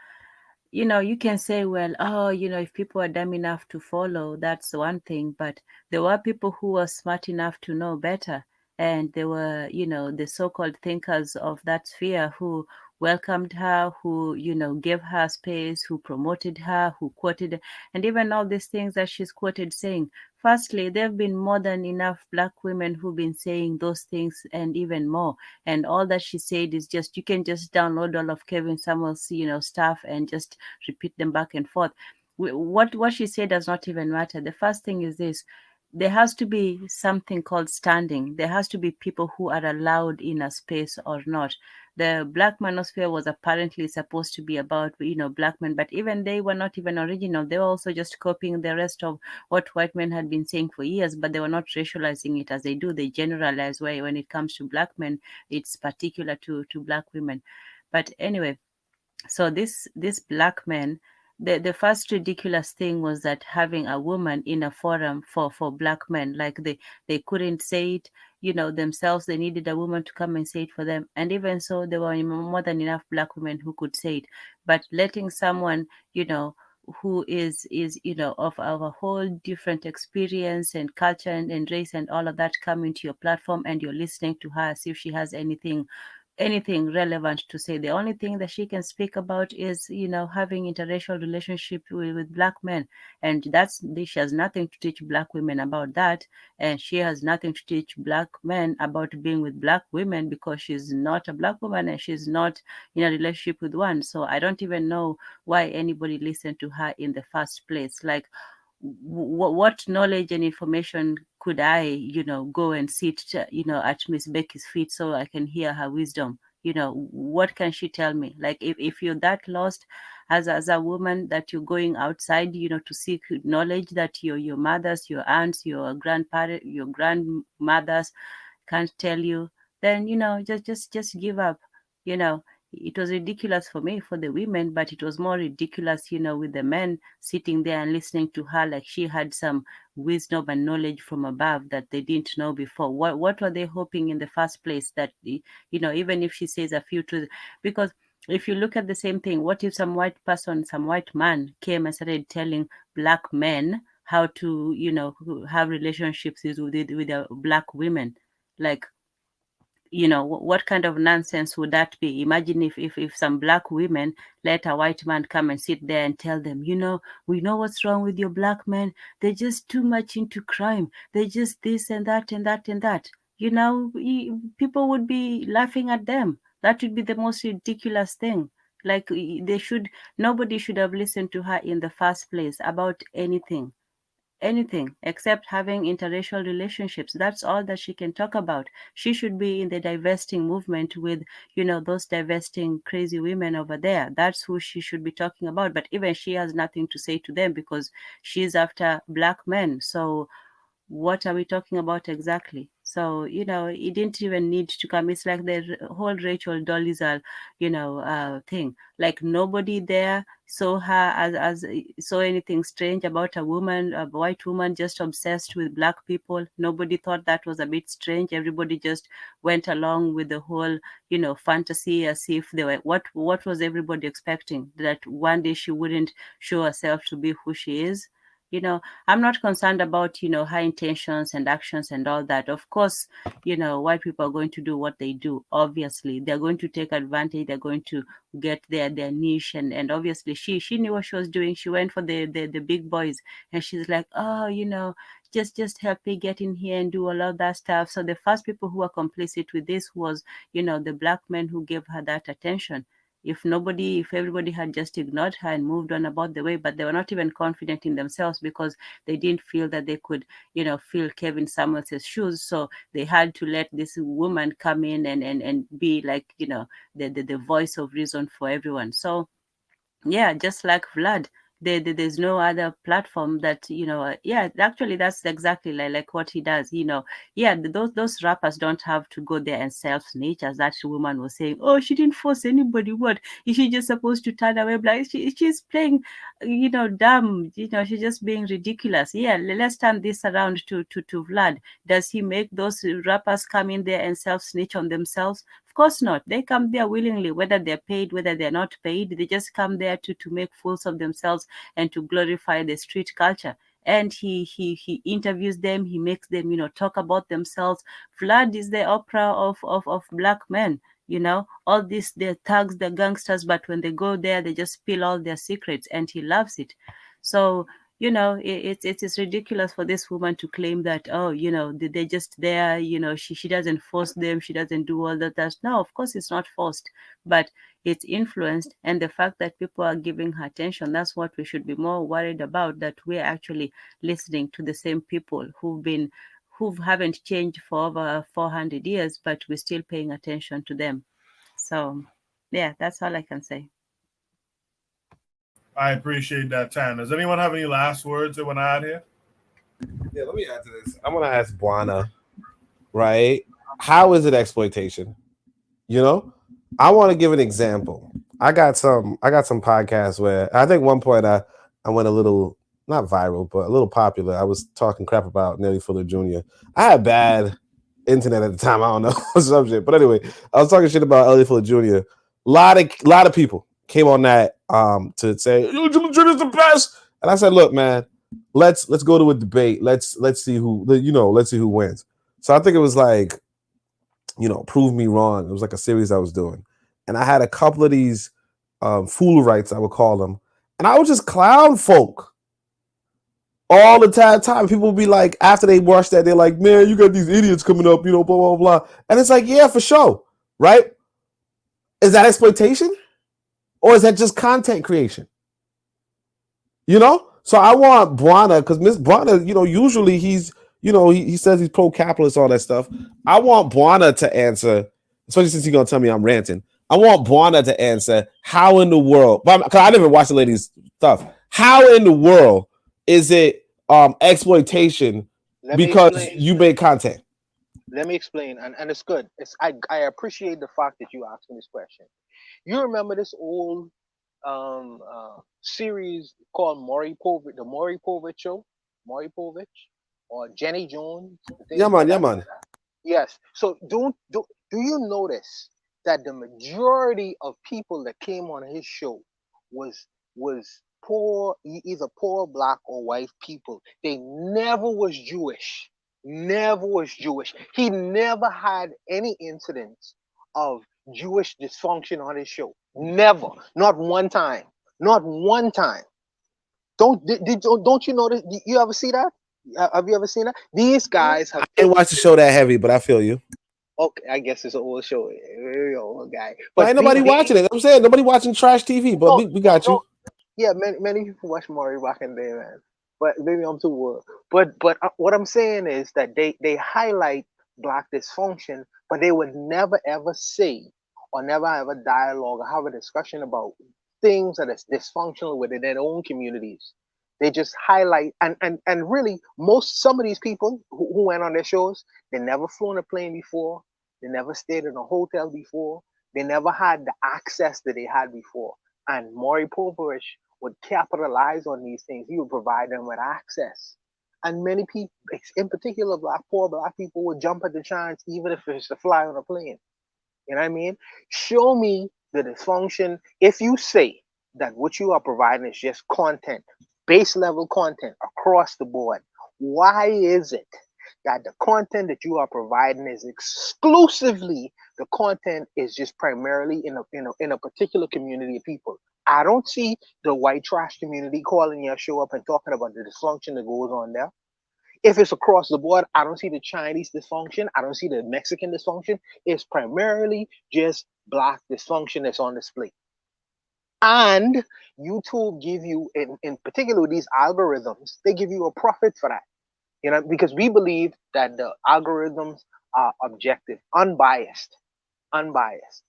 You can say, well, if people are dumb enough to follow, that's one thing. But there were people who were smart enough to know better. And there were, the so-called thinkers of that sphere who welcomed her, who, gave her space, who promoted her, who quoted, and even all these things that she's quoted saying. Firstly, there have been more than enough black women who've been saying those things and even more. And all that she said is just, you can just download all of Kevin Samuel's, stuff and just repeat them back and forth. What she said does not even matter. The first thing is this. There has to be something called standing. There has to be people who are allowed in a space or not. The Black Manosphere was apparently supposed to be about, black men, but even they were not even original. They were also just copying the rest of what white men had been saying for years, but they were not racializing it as they do. They generalize where when it comes to black men, it's particular to black women. But anyway, so this black men, the first ridiculous thing was that having a woman in a forum for black men, like they couldn't say it, themselves. They needed a woman to come and say it for them. And even so, there were more than enough black women who could say it. But letting someone, who is of a whole different experience and culture and race and all of that come into your platform, and you're listening to her as if she has anything relevant to say. The only thing that she can speak about is, having interracial relationship with black men. And she has nothing to teach black women about that. And she has nothing to teach black men about being with black women, because she's not a black woman and she's not in a relationship with one. So I don't even know why anybody listened to her in the first place. Like, what knowledge and information could I, go and sit, at Miss Becky's feet so I can hear her wisdom? What can she tell me? Like, if you're that lost as a woman that you're going outside, to seek knowledge that your mothers, your aunts, your grandparents, your grandmothers can't tell you, then, just give up. It was ridiculous for me, for the women, but it was more ridiculous, with the men sitting there and listening to her like she had some wisdom and knowledge from above that they didn't know before. What were they hoping in the first place? That, even if she says a few truths, because if you look at the same thing, what if some white man came and started telling black men how to, have relationships with black women? Like, what kind of nonsense would that be? Imagine if some black women let a white man come and sit there and tell them, we know what's wrong with your black men. They're just too much into crime. They're just this and that and that and that. People would be laughing at them. That would be the most ridiculous thing. Like, nobody should have listened to her in the first place about anything except having interracial relationships. That's all that she can talk about. She should be in the divesting movement with, those divesting crazy women over there. That's who she should be talking about. But even she has nothing to say to them because she's after black men. So what are we talking about exactly? So, it didn't even need to come. It's like the whole Rachel Dolezal, thing. Like, nobody there saw her as saw anything strange about a white woman just obsessed with black people. Nobody thought that was a bit strange. Everybody just went along with the whole, fantasy, as if they were, what was everybody expecting? That one day she wouldn't show herself to be who she is? I'm not concerned about, her intentions and actions and all that. Of course, white people are going to do what they do. Obviously, they're going to take advantage. They're going to get their niche. And obviously, she knew what she was doing. She went for the big boys. And she's like, oh, just help me get in here and do all of that stuff. So the first people who were complicit with this was, the black men who gave her that attention. If everybody had just ignored her and moved on about the way, but they were not even confident in themselves because they didn't feel that they could, fill Kevin Samuels's shoes. So they had to let this woman come in and be like, the voice of reason for everyone. So yeah, just like Vlad, there's no other platform that, actually that's exactly like what he does. Yeah, those rappers don't have to go there and self-snitch, as that woman was saying. Oh, she didn't force anybody. What is she just supposed to turn away? Like, she's playing, dumb. She's just being ridiculous. Yeah, let's turn this around to Vlad. Does he make those rappers come in there and self-snitch on themselves? Of course not. They come there willingly, whether they're paid, whether they're not paid. They just come there to make fools of themselves and to glorify the street culture. And he interviews them. He makes them, talk about themselves. Vlad is the opera of black men. All this, they're thugs, they're gangsters, but when they go there, they just spill all their secrets, and he loves it. So it's ridiculous for this woman to claim that, oh, they're just there, she doesn't force them, she doesn't do all that. No, of course it's not forced, but it's influenced. And the fact that people are giving her attention, that's what we should be more worried about, that we're actually listening to the same people who haven't changed for over 400 years, but we're still paying attention to them. So yeah, that's all I can say. I appreciate that, Tan. Does anyone have any last words they want to add here? Yeah, let me add to this. I'm gonna ask Buana, right? How is it exploitation? I want to give an example. I got some podcasts where I think one point I went a little, not viral, but a little popular. I was talking crap about Nelly Fuller Jr. I had bad internet at the time. I don't know some shit, but anyway, I was talking shit about Nelly Fuller Jr. A lot of people came on that to say Jimmy Jr. is the best, and I said, look, man, let's go to a debate. Let's see who let's see who wins. So I think it was like, prove me wrong. It was like a series I was doing, and I had a couple of these fool rights, I would call them, and I would just clown folk all the time. People would be like, after they watch that, they're like, man, you got these idiots coming up, blah blah blah, and it's like, yeah, for sure, right? Is that exploitation? Or is that just content creation? So I want Buana, because Miss Buana, usually he's, he says he's pro-capitalist, all that stuff. I want Buana to answer, especially since he's going to tell me I'm ranting. I want Buana to answer how in the world, because I didn't even watch the lady's stuff. How in the world is it exploitation because you make content? Let me explain, and it's good. I appreciate the fact that you asked me this question. You remember this old series called Maury Povich, the Maury Povich show, Maury Povich, or Jenny Jones, Yeah, things man. like Yeah, that. man. Yes. So do you notice that the majority of people that came on his show was was poor, either poor black or white people. They never was Jewish. Never was Jewish. He never had any incidents of Jewish dysfunction on his show. Never. Not one time. Not one time. Don't you notice? You ever see that? Have you ever seen that? These guys I have didn't taken. watch the show that heavy, but I feel you. Okay, I guess it's an old show, very old guy. But But ain't nobody watching it. I'm saying nobody watching trash TV. But no, we no, got no. you. Yeah, many people watch Maury back in the day, man. But maybe I'm too old. But what I'm saying is that they highlight black dysfunction, but they would never ever say or never have a dialogue or have a discussion about things that is dysfunctional within their own communities. They just highlight and really some of these people who went on their shows, they never flew on a plane before, they never stayed in a hotel before, they never had the access that they had before. And Maury Povich would capitalize on these things. He would provide them with access. And many people, in particular poor black people, would jump at the chance, even if it's to fly on a plane. You know what I mean? Show me the dysfunction. If you say that what you are providing is just content, base level content across the board, why is it that the content that you are providing is exclusively the content is just primarily in a particular community of people? I don't see the white trash community calling your show up and talking about the dysfunction that goes on there. If it's across the board, I don't see the Chinese dysfunction. I don't see the Mexican dysfunction. It's primarily just black dysfunction that's on display. And YouTube give you, in particular with these algorithms, they give you a profit for that. You know, because we believe that the algorithms are objective, unbiased.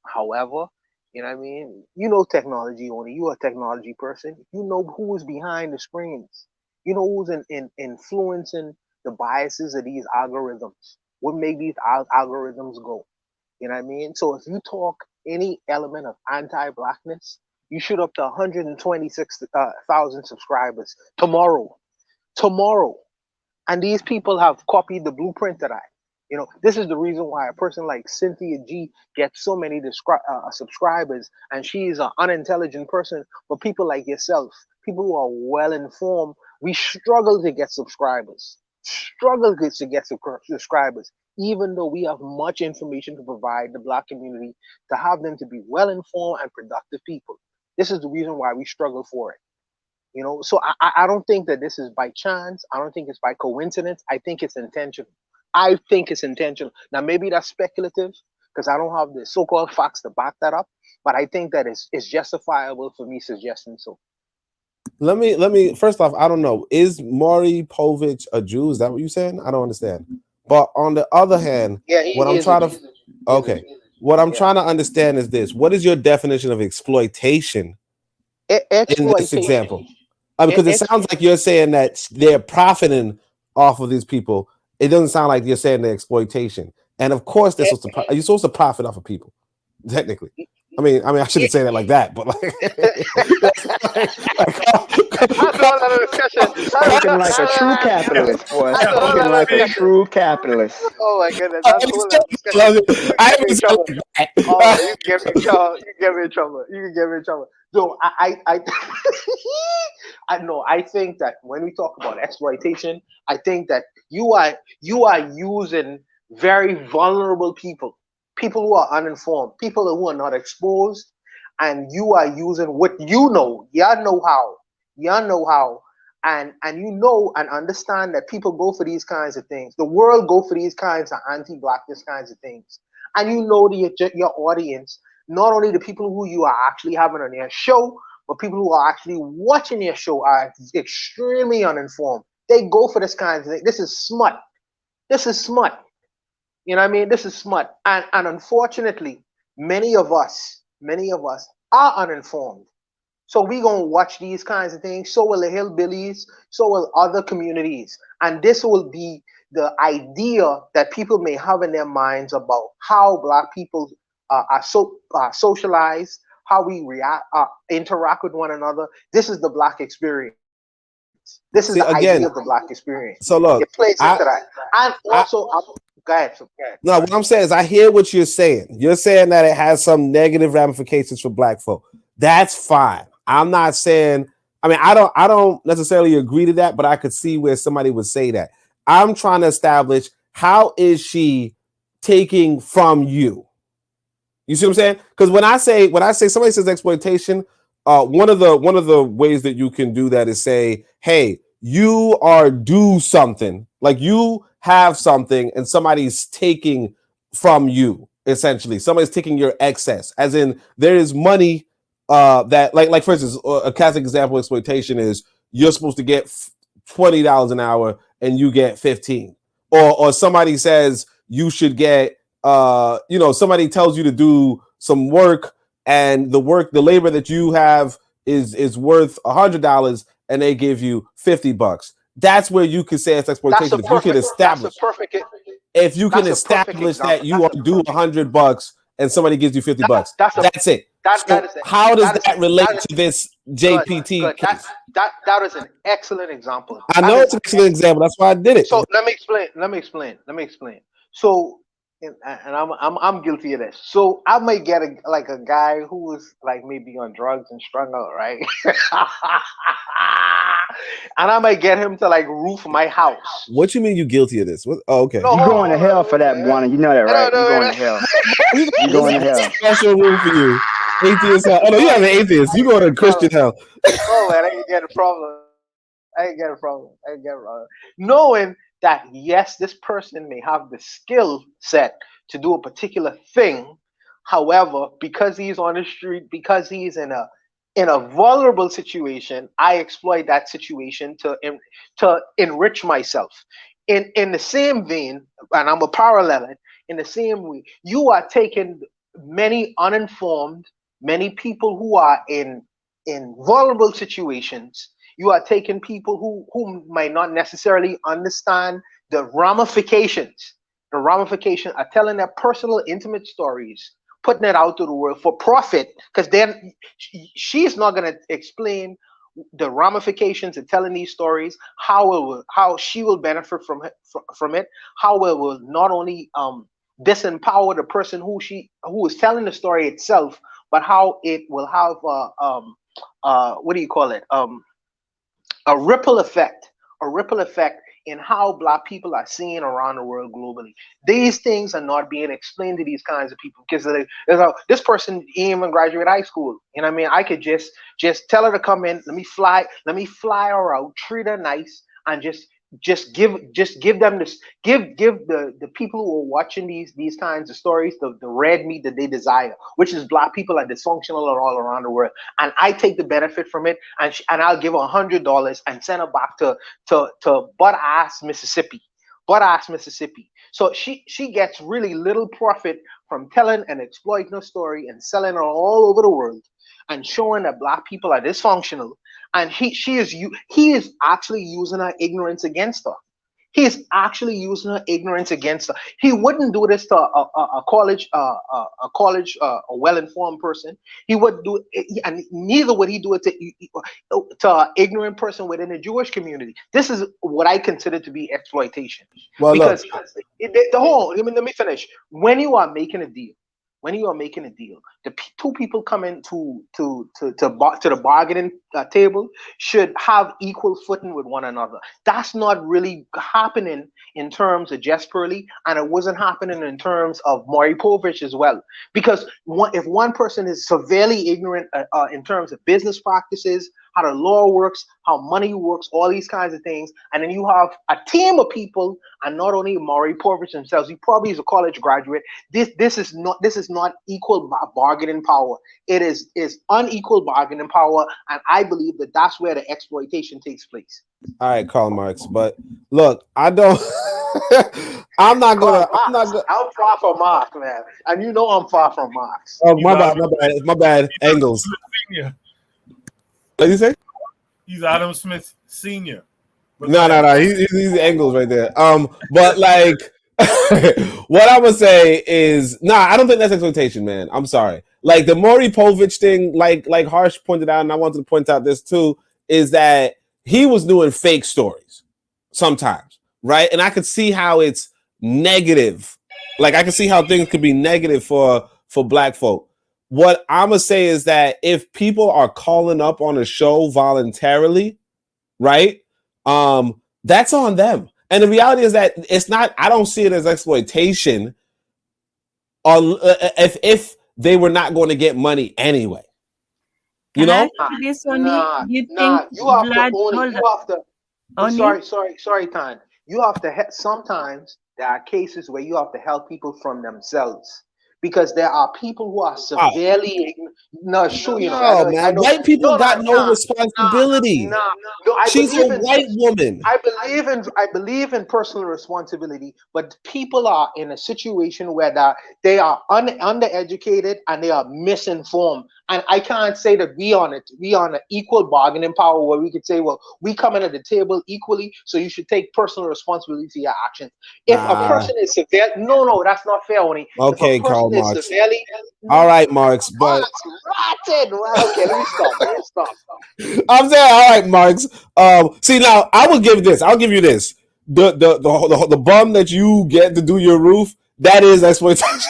However, you know what I mean? You know technology only. You're a technology person. You know who is behind the screens. You know who's influencing the biases of these algorithms. What make these algorithms go? You know what I mean? So if you talk any element of anti-blackness, you shoot up to 126,000 subscribers tomorrow. Tomorrow. And these people have copied the blueprint of that. You know, this is the reason why a person like Cynthia G gets so many subscribers, and she is an unintelligent person. But people like yourself, people who are well informed, we struggle to get subscribers. Struggle to get subscribers, even though we have much information to provide the black community to have them to be well informed and productive people. This is the reason why we struggle for it. You know, so I don't think that this is by chance. I don't think it's by coincidence. I think it's intentional. I think it's intentional. Now maybe that's speculative because I don't have the so-called facts to back that up, but I think that it's justifiable for me suggesting so. Let me first off, I don't know. Is Maury Povich a Jew? Is that what you saying? I don't understand. But on the other hand, Yeah, what he I'm is a trying Jew. to He is a okay, Jew. what I'm Yeah. trying to understand is this: what is your definition of exploitation in this Exploitation. example? Because it sounds like you're saying that they're profiting off of these people. It doesn't sound like you're saying the exploitation. And of course, this was you're supposed to profit off of people, technically. I shouldn't say that like that, but like, That's a whole other discussion. Spoken like a true capitalist, boy. That's a whole Spoken other like a discussion. true capitalist. Oh my goodness, that's a whole other discussion. You can get me in trouble. Oh, you can get me in trouble. You can get me in trouble. You can get me in trouble. So I know. I think that when we talk about exploitation, I think that you are using very vulnerable people, people who are uninformed, people who are not exposed, and you are using what you know. You know how, and you know and understand that people go for these kinds of things. The world go for these kinds of anti-blackness kinds of things, and you know your audience, not only the people who you are actually having on your show, but people who are actually watching your show are extremely uninformed. They go for this kind of thing. This is smut. This is smut. You know what I mean? This is smut. And unfortunately, many of us are uninformed. So we gonna watch these kinds of things. So will the hillbillies. So will other communities. And this will be the idea that people may have in their minds about how black people are socialized, how we react, interact with one another. This is the Black experience. This is See, the again, idea of the Black experience. so look, It plays into that. And also, go ahead. No, what I'm saying is I hear what you're saying. You're saying that it has some negative ramifications for Black folk. That's fine. I'm not saying, I mean, I don't necessarily agree to that, but I could see where somebody would say that. I'm trying to establish, how is she taking from you? You see what I'm saying? Because when I say somebody says exploitation, one of the ways that you can do that is say, hey, you are due something, like you have something and somebody's taking from you. Essentially, somebody's taking your excess, as in there is money that like for instance, a classic example of exploitation is you're supposed to get $20 an hour and you get 15, or somebody says you should get somebody tells you to do some work, and the labor that you have is worth $100 and they give you $50. That's where you can say it's exploitation. If you can establish that you are due $100 and somebody gives you $50, that's it. How does that relate to this JPT case? That is an excellent example. I know it's an excellent example. That's why I did it. So let me explain. So, and I'm guilty of this. So I might get a guy who is like maybe on drugs and strung out, right? And I might get him to like roof my house. What you mean you guilty of this? What? Oh, okay. You're going to hell for that, Buana. You know that, right? You're going to hell. You're going to hell. Special room for you. Atheist hell. Oh no, you have an atheist. You going to Christian hell. Oh man, I ain't get a problem. Knowing that yes, this person may have the skill set to do a particular thing. However, because he's on the street, because he's in a vulnerable situation, I exploit that situation to enrich myself. In the same vein, and I'm a parallel it, in the same way, you are taking many uninformed, many people who are in vulnerable situations. You are taking people who might not necessarily understand the ramifications. The ramification are telling their personal, intimate stories, putting it out to the world for profit, because then she's not going to explain the ramifications of telling these stories, how she will benefit from it, how it will not only disempower the person who is telling the story itself, but how it will have a ripple effect in how Black people are seen around the world globally. These things are not being explained to these kinds of people, because this person didn't even graduate high school. You know what I mean? I could just tell her to come in, let me fly her out, treat her nice, and give the people who are watching these kinds of stories the red meat that they desire, which is Black people are dysfunctional all around the world, and I take the benefit from it, and I'll give her $100 and send her back to butt-ass Mississippi. So she gets really little profit from telling and exploiting her story and selling her all over the world and showing that Black people are dysfunctional. And he is actually using her ignorance against her. He is actually using her ignorance against her. He wouldn't do this to a well-informed person. He would do it, and neither would he do it to an ignorant person within the Jewish community. This is what I consider to be exploitation. Well, because let me finish. When you are making a deal, the two people coming to the bargaining table should have equal footing with one another. That's not really happening in terms of Jess Purley, and it wasn't happening in terms of Maury Povich as well. Because if one person is severely ignorant in terms of business practices, how the law works, how money works, all these kinds of things, and then you have a team of people, and not only Maury Povich themselves, he probably is a college graduate. This is not equal bargaining power. It is unequal bargaining power, and I believe that that's where the exploitation takes place. All right, Karl Marx. But look, I don't. I'm far from Marx, man, and you know I'm far from Marx. Oh, my bad. Angles. What did you say? He's Adam Smith Sr. No. He's Angles right there. But like, what I would say is, I don't think that's exploitation, man. I'm sorry. Like the Maury Povich thing, like Harsh pointed out, and I wanted to point out this too, is that he was doing fake stories sometimes, right? And I could see how it's negative. Like I can see how things could be negative for Black folk. What I'm gonna say is that if people are calling up on a show voluntarily, right? That's on them. And the reality is that it's not. I don't see it as exploitation. If they were not going to get money anyway, you Can I know. ask you this, Oni? Nah, Do you nah. think You have to Vlad, own it. hold You on, have to. Oni? Sorry, Tan. You have to. Sometimes there are cases where you have to help people from themselves because there are people who are Wow. severely. No, sure, you know. No, I man. know. White people No, got no nah, responsibility. nah. No, I She's a believe in. white woman. I believe in personal responsibility, but people are in a situation where they are undereducated and they are misinformed. And I can't say that we on an equal bargaining power where we could say, well, we come in at the table equally, so you should take personal responsibility for your actions. If a person is severe, no, that's not fair, Oni. Okay, If a person Karl is Marx. severely, All right, Marx, but rotten. Well, okay, let me stop. I'm saying, all right, Marx. See now, I will give this. I'll give you this. The bum that you get to do your roof, that is exploitation.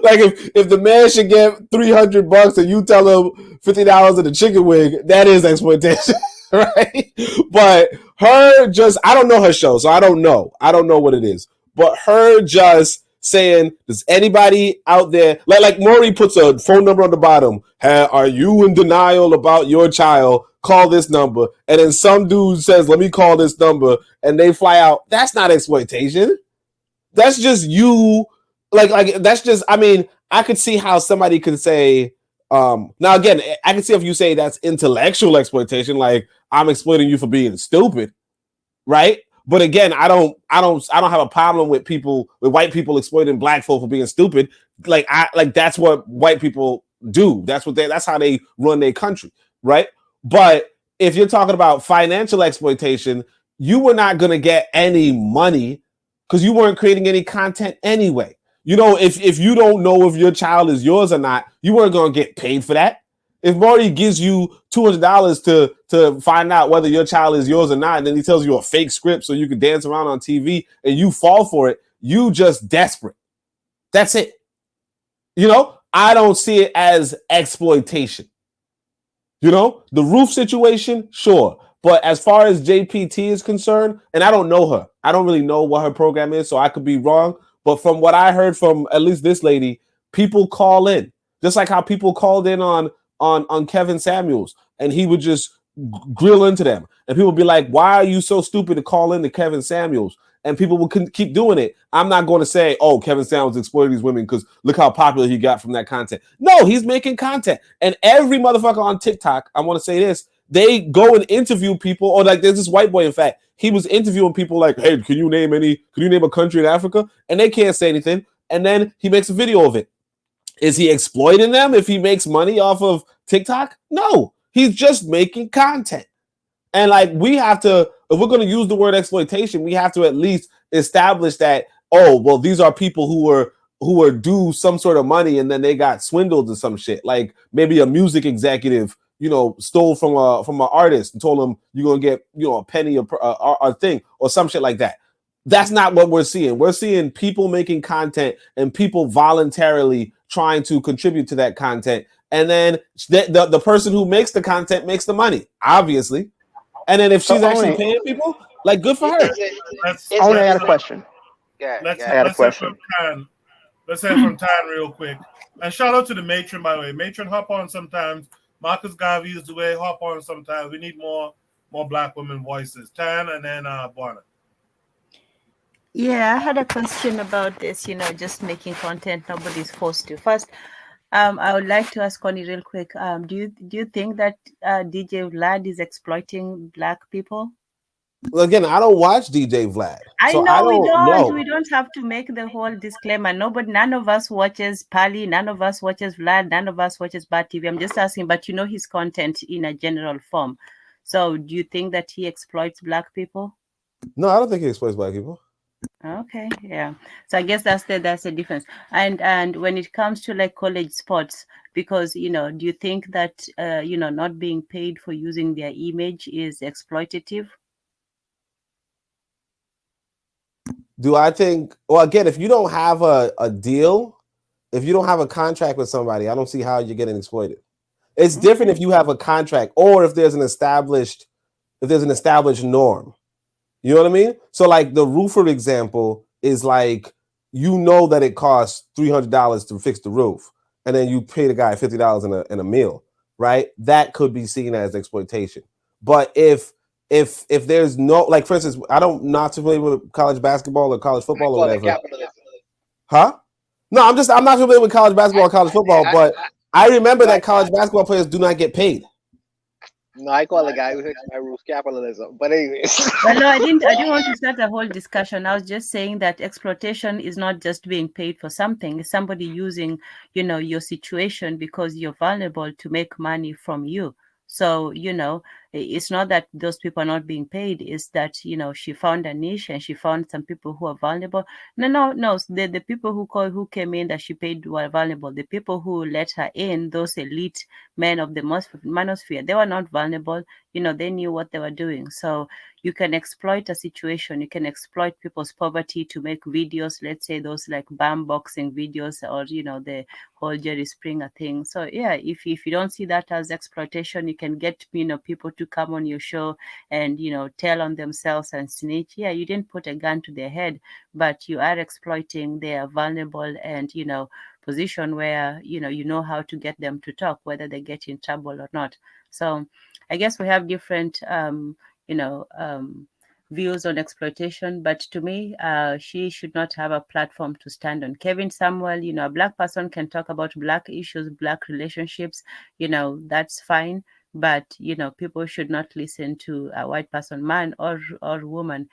Like if the man should get $300 and you tell him $50 in the chicken wing, that is exploitation, right? But her just, I don't know her show, so I don't know what it is. But her just saying, does anybody out there like Maury puts a phone number on the bottom? Are you in denial about your child? Call this number, and then some dude says, "Let me call this number," and they fly out. That's not exploitation. That's just you. Like that's just. I mean, I could see how somebody could say. Now again, I can see if you say that's intellectual exploitation, like I'm exploiting you for being stupid, right? But again, I don't have a problem with white people exploiting black folk for being stupid. Like that's what white people do. That's how they run their country, right? But if you're talking about financial exploitation, you were not going to get any money because you weren't creating any content anyway. You know, if you don't know if your child is yours or not, you weren't going to get paid for that. If Marty gives you $200 to find out whether your child is yours or not, and then he tells you a fake script so you can dance around on TV and you fall for it, you just desperate. That's it. You know, I don't see it as exploitation. You know, the roof situation, sure. But as far as JPT is concerned, and I don't know her, I don't really know what her program is, so I could be wrong. But from what I heard from at least this lady, people call in, just like how people called in on Kevin Samuels, and he would just grill into them, and people would be like, "Why are you so stupid to call in to Kevin Samuels?" And people would keep doing it. I'm not going to say, "Oh, Kevin Samuels exploited these women because look how popular he got from that content." No, he's making content, and every motherfucker on TikTok, I want to say this, they go and interview people, or like there's this white boy, in fact, he was interviewing people like, "Hey, can you name a country in Africa?" And they can't say anything, and then he makes a video of it. Is he exploiting them if he makes money off of TikTok? No, he's just making content. And like we have to, if we're going to use the word exploitation, we have to at least establish that, oh, well, these are people who were due some sort of money and then they got swindled or some shit. Like maybe a music executive, you know, stole from an artist and told him you're going to get, you know, a penny a thing or some shit like that. That's not what we're seeing. We're seeing people making content and people voluntarily trying to contribute to that content. And then the person who makes the content makes the money, obviously. And then if she's actually paying people, like good for her. I got a question. Let's I got a question. Let's hear from Tan real quick. And shout out to the matron, by the way. Matron, hop on sometimes. Marcus Garvey is the way. Hop on sometimes. We need more black women voices. Tan and then Barna. Yeah, I had a question about this, you know, just making content nobody's forced to. First, I would like to ask Connie real quick. Do you think that DJ Vlad is exploiting black people? Well, again, I don't watch DJ Vlad. I so know I don't know. we don't have to make the whole disclaimer. None of us watches Pali, none of us watches Vlad, none of us watches Bad TV. I'm just asking, but you know his content in a general form. So do you think that he exploits black people? No, I don't think he exploits black people. Okay, yeah. So I guess that's the difference. And when it comes to like college sports, because do you think that not being paid for using their image is exploitative? Do I think? Well, again, if you don't have a deal, if you don't have a contract with somebody, I don't see how you're getting exploited. It's different if you have a contract or if there's an established norm. You know what I mean? So like the roofer example is like, that it costs $300 to fix the roof, and then you pay the guy $50 in a meal, right? That could be seen as exploitation. But if there's no, like, for instance, not familiar with college basketball or college I football or call it whatever. capitalism. Huh? No, I'm not familiar with college basketball or college football, but I remember that college basketball players do not get paid. No, I call the guy who hits my roof capitalism. But anyways. Well, no, I didn't want to start a whole discussion. I was just saying that exploitation is not just being paid for something. It's somebody using, your situation because you're vulnerable to make money from you. So, it's not that those people are not being paid. It's that, she found a niche and she found some people who are vulnerable. No. The people who came in that she paid were vulnerable. The people who let her in, those elite men of the Manosphere, they were not vulnerable. They knew what they were doing. So you can exploit a situation. You can exploit people's poverty to make videos. Let's say those like bam boxing videos, or the whole Jerry Springer thing. So yeah, if you don't see that as exploitation, you can get people to come on your show and tell on themselves and snitch. Yeah, you didn't put a gun to their head, but you are exploiting their vulnerable and position where you know how to get them to talk, whether they get in trouble or not. So I guess we have different you know views on exploitation, but to me, she should not have a platform to stand on. Kevin Samuel, a black person can talk about black issues, black relationships, that's fine. But people should not listen to a white person, man or woman,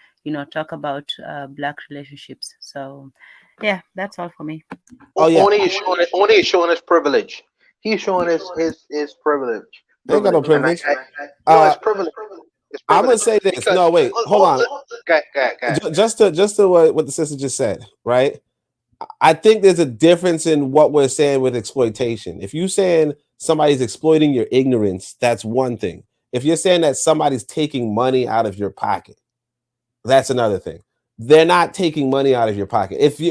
talk about black relationships. So yeah, that's all for me. Oh yeah, Only is showing his privilege. He's showing his privilege. I ain't got no And privilege. no, it's privilege. It's I'm gonna privilege say this. because No, wait, hold on. Go ahead. Just to what the sister just said, right? I think there's a difference in what we're saying with exploitation. If you're saying somebody's exploiting your ignorance, that's one thing. If you're saying that somebody's taking money out of your pocket, that's another thing. They're not taking money out of your pocket. If you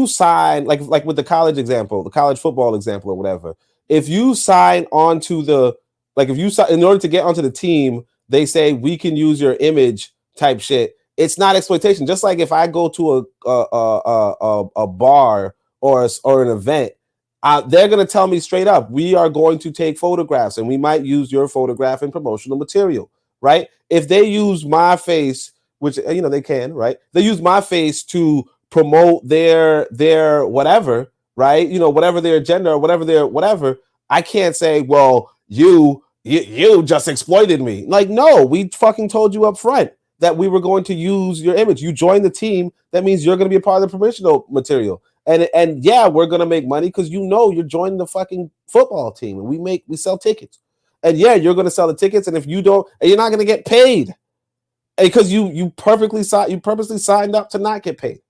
sign, like with the college example, the college football example or whatever, if you sign onto if you sign in order to get onto the team, they say we can use your image type shit. It's not exploitation. Just like if I go to a bar or an event, they're going to tell me straight up, we are going to take photographs and we might use your photograph in promotional material, right? If they use my face, which they can, right? They use my face to promote their whatever, right? Whatever their agenda or whatever. I can't say, well, you just exploited me. Like, no, we fucking told you up front that we were going to use your image. You joined the team. That means you're going to be a part of the promotional material. And yeah, we're going to make money because you're joining the fucking football team and we sell tickets. And yeah, you're going to sell the tickets. And if you don't, and you're not going to get paid because you purposely signed up to not get paid,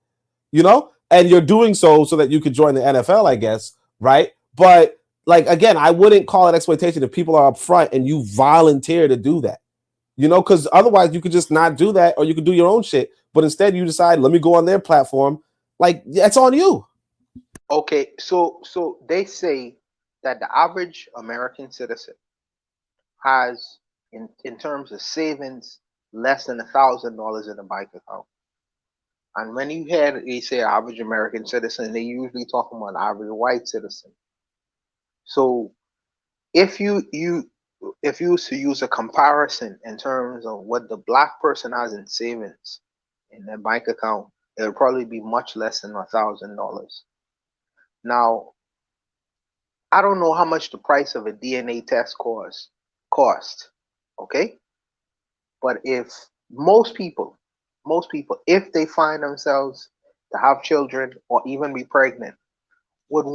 and you're doing so that you could join the NFL, I guess. Right. But like, again, I wouldn't call it exploitation if people are up front and you volunteer to do that. Because otherwise you could just not do that, or you could do your own shit. But instead you decide, let me go on their platform. Like, that's on you. Okay, so they say that the average American citizen has, in terms of savings, less than $1,000 in a bank account. And when you hear they say average American citizen, they usually talk about an average white citizen. So if you was to use a comparison in terms of what the black person has in savings in their bank account, it would probably be much less than $1,000. Now, I don't know how much the price of a DNA test cost, okay? But if most people, if they find themselves to have children or even be pregnant, would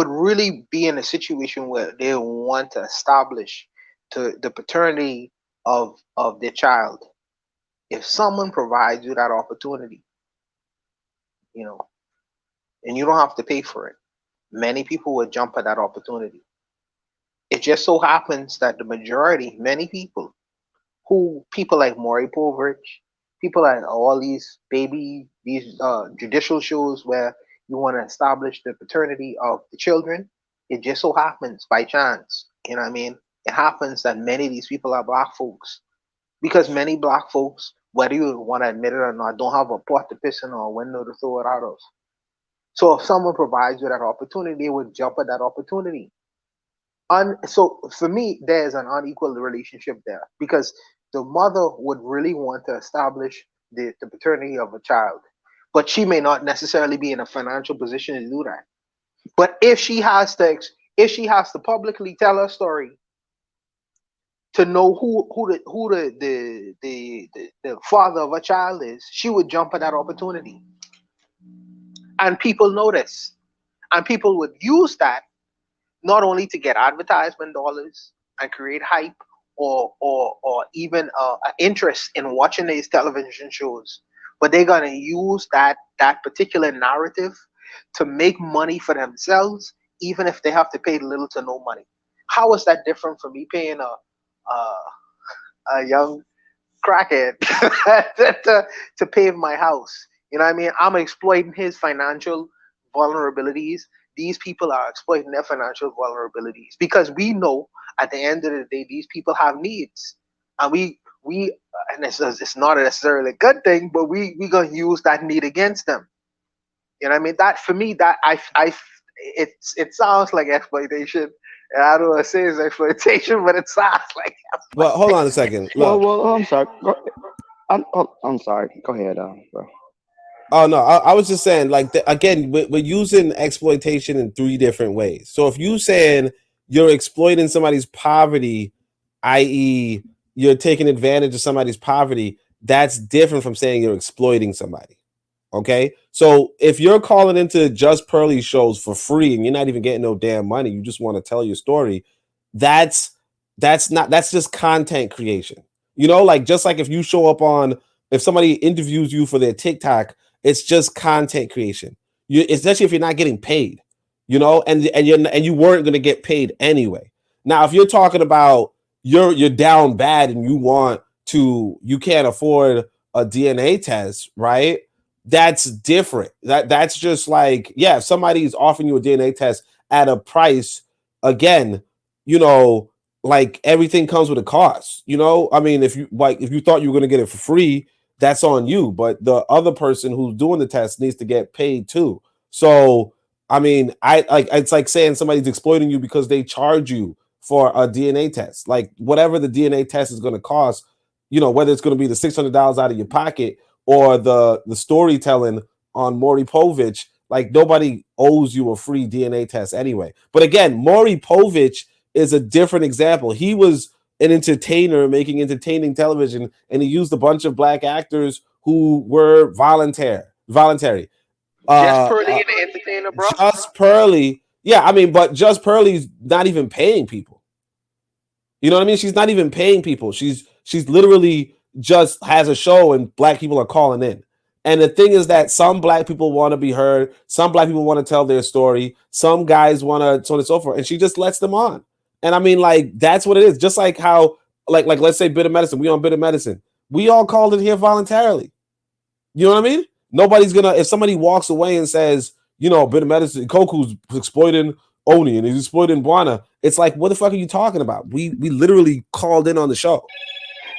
really be in a situation where they want to establish the paternity of their child, If someone provides you that opportunity, you know, and you don't have to pay for it, many people would jump at that opportunity. It just so happens that the majority, many people, people like Maury Povich, people like all these judicial shows where you want to establish the paternity of the children, it just so happens by chance, you know what I mean? It happens that many of these people are black folks because many black folks, whether you want to admit it or not, don't have a pot to piss in or a window to throw it out of. So if someone provides you that opportunity, they would jump at that opportunity. So for me, there's an unequal relationship there because the mother would really want to establish the paternity of a child, but she may not necessarily be in a financial position to do that. But if she has to publicly tell her story to know who the father of a child is, she would jump at that opportunity, and people notice, and people would use that not only to get advertisement dollars and create hype or even an interest in watching these television shows, but they're gonna use that particular narrative to make money for themselves, even if they have to pay little to no money. How is that different from me paying a young crackhead to pave my house? You know what I mean? I'm exploiting his financial vulnerabilities. These people are exploiting their financial vulnerabilities because we know at the end of the day these people have needs, and we and it's not necessarily a good thing, but we gonna use that need against them. You know what I mean? That for me, that I it sounds like exploitation. And I don't want to say it's exploitation, but it sounds like Well, hold on a second. Well, Look. I'm sorry. I'm sorry. Go ahead, bro. Oh no, I was just saying, like again, we're using exploitation in three different ways. So if you saying you're exploiting somebody's poverty, i.e., you're taking advantage of somebody's poverty, that's different from saying you're exploiting somebody. Okay, so if you're calling into Just Pearly shows for free and you're not even getting no damn money, you just want to tell your story, that's that's just content creation. You know, like just like if you show up on, if somebody interviews you for their TikTok, it's just content creation. You, especially if you're not getting paid, you know, and you weren't going to get paid anyway. Now, if you're talking about you're down bad and you can't afford a DNA test, right? That's different. That's just like, yeah, if somebody's offering you a DNA test at a price, again, you know, like everything comes with a cost. You know, I mean, if you thought you were going to get it for free, that's on you. But the other person who's doing the test needs to get paid too. So, I mean, I like it's like saying somebody's exploiting you because they charge you for a DNA test. Like whatever the DNA test is going to cost, you know, whether it's going to be the $600 out of your pocket or the storytelling on Maury Povich, like nobody owes you a free DNA test anyway. But again, Maury Povich is a different example. He was an entertainer making entertaining television, and he used a bunch of black actors who were voluntary. Just Pearly and the Entertainer, bro. Just Pearly, yeah, I mean, but Just Pearly's not even paying people. You know what I mean? She's not even paying people. She's literally just has a show and black people are calling in. And the thing is that some black people want to be heard, some black people want to tell their story, some guys want to, so on and so forth, and she just lets them on. And I mean, like, that's what it is. Just like how, like let's say Bitter Medicine, we on Bitter Medicine. We all called it here voluntarily. You know what I mean? Nobody's gonna, if somebody walks away and says, you know, Bitter Medicine, Koku's exploiting Oni and he's exploiting Buana, it's like, what the fuck are you talking about? We literally called in on the show.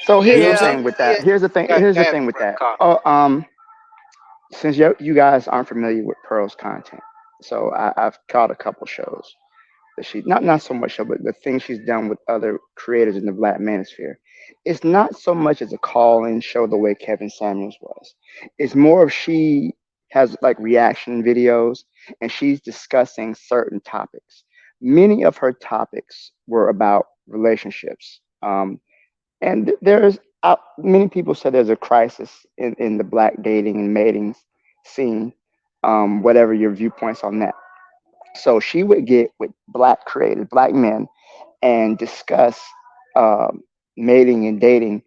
So here's You know the what I'm saying? thing with that. Yeah. Here's the thing. Here's the thing with that. Since you guys aren't familiar with Pearl's content, so I've caught a couple shows that she not so much show, but the things she's done with other creators in the Black Manosphere. It's not so much as a call-in show the way Kevin Samuels was. It's more of she has like reaction videos and she's discussing certain topics. Many of her topics were about relationships. And there's many people say there's a crisis in the black dating and mating scene, whatever your viewpoints on that. So she would get with black creators, black men, and discuss mating and dating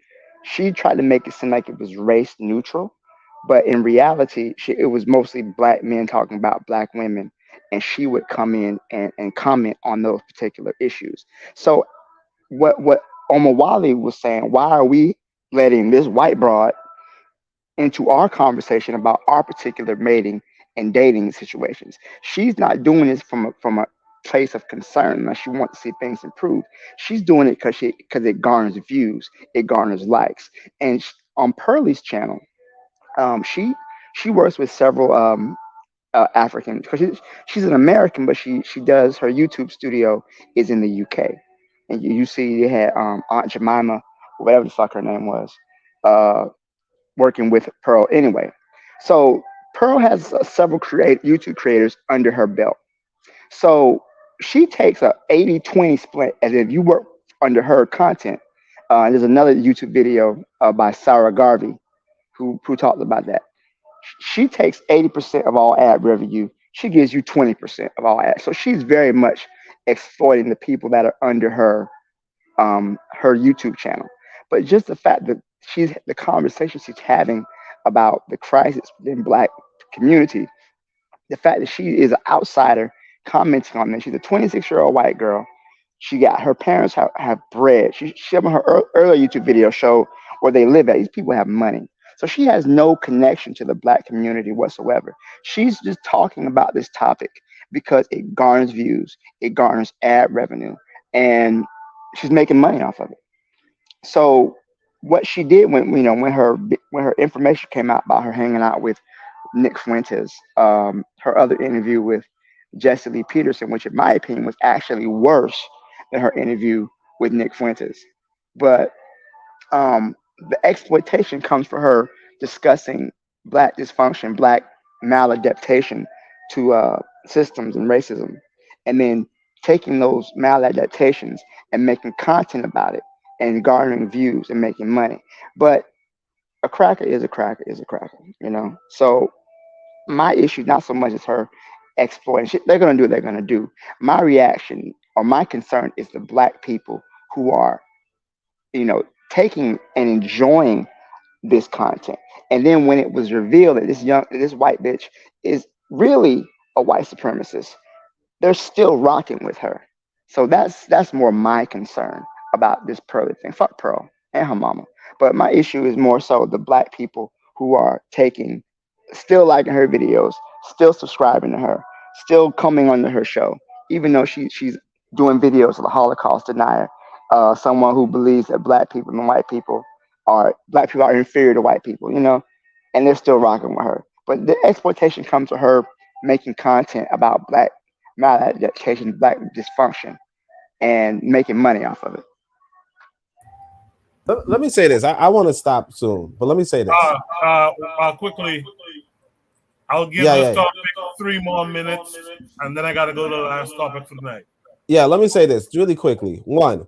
She tried to make it seem like it was race neutral, but in reality, it was mostly black men talking about black women, and she would come in and comment on those particular issues. So what Omawali was saying, why are we letting this white broad into our conversation about our particular mating and dating situations? She's not doing this from a place of concern unless she wants to see things improve. She's doing it because it garners views, it garners likes. And on Pearlie's channel, she works with several African, because she's an American, but she does her YouTube studio is in the UK. And you see they had Aunt Jemima, whatever the fuck her name was, uh, working with Pearl anyway. So Pearl has several YouTube creators under her belt. So she takes a 80-20 split as if you work under her content. There's another YouTube video by Sarah Garvey who talked about that. She takes 80% of all ad revenue. She gives you 20% of all ads. So she's very much exploiting the people that are under her YouTube channel. But just the fact that the conversation she's having about the crisis in black community, the fact that she is an outsider commenting on this. She's a 26-year-old white girl. She got her parents have bread. She on her earlier YouTube video show where they live at. These people have money. So she has no connection to the black community whatsoever. She's just talking about this topic because it garners views, it garners ad revenue, and she's making money off of it. So what she did when her information came out about her hanging out with Nick Fuentes, her other interview with Jesse Lee Peterson, which in my opinion was actually worse than her interview with Nick Fuentes. But the exploitation comes for her discussing black dysfunction, black maladaptation to systems and racism, and then taking those maladaptations and making content about it and garnering views and making money. But a cracker is a cracker is a cracker, So my issue not so much as her exploiting shit. They're gonna do what they're gonna do. My reaction or my concern is the black people who are, taking and enjoying this content. And then when it was revealed that this white bitch is really a white supremacist, they're still rocking with her. So that's more my concern about this Pearly thing. Fuck Pearl and her mama. But my issue is more so the black people who are still liking her videos, still subscribing to her, still coming onto her show, even though she's doing videos of the Holocaust denier, someone who believes that black people are inferior to white people, and they're still rocking with her. But the exploitation comes to her making content about black maladaptation, black dysfunction, and making money off of it. Let me say this. I want to stop soon, but let me say this. Quickly, I'll give this topic 3 more minutes, and then I got to go to the last topic for the night. Yeah, let me say this really quickly. One,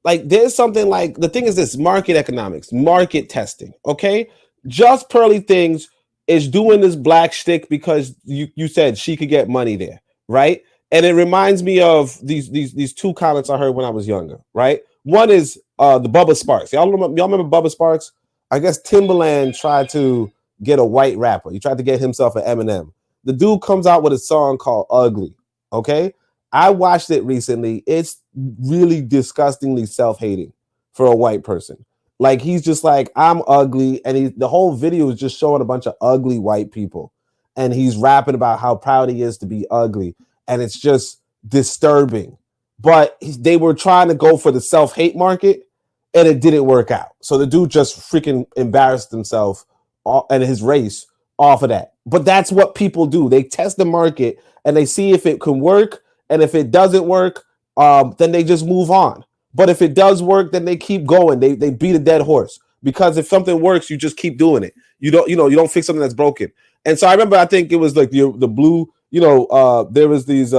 there's something like, the thing is this: market economics, market testing. Okay, Just Pearly Things is doing this black shtick because you said she could get money there, right? And it reminds me of these 2 comments I heard when I was younger, right? One is the Bubba Sparks. Y'all remember Bubba Sparks? I guess Timbaland tried to get a white rapper. He tried to get himself an Eminem. The dude comes out with a song called Ugly, okay? I watched it recently. It's really disgustingly self-hating for a white person. Like, he's just like, I'm ugly. And the whole video is just showing a bunch of ugly white people. And he's rapping about how proud he is to be ugly. And it's just disturbing. But they were trying to go for the self-hate market, and it didn't work out. So the dude just freaking embarrassed himself and his race off of that. But that's what people do. They test the market, and they see if it can work. And if it doesn't work, then they just move on. But if it does work, then they keep going. They beat a dead horse, because if something works, you just keep doing it. You don't fix something that's broken. And so I remember, I think it was like the blue, there was these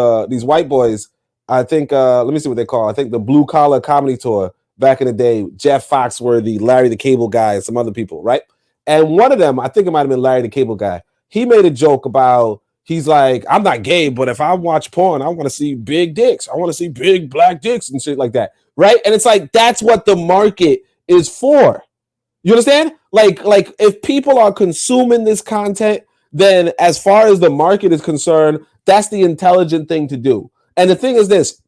white boys. I think let me see what they call. I think the Blue Collar Comedy Tour back in the day. Jeff Foxworthy, Larry the Cable Guy, and some other people, right? And one of them, I think it might have been Larry the Cable Guy. He made a joke about, he's like, I'm not gay, but if I watch porn, I want to see big dicks. I want to see big black dicks and shit like that. Right. And it's like, that's what the market is for. You understand? Like if people are consuming this content, then as far as the market is concerned, that's the intelligent thing to do. And the thing is this,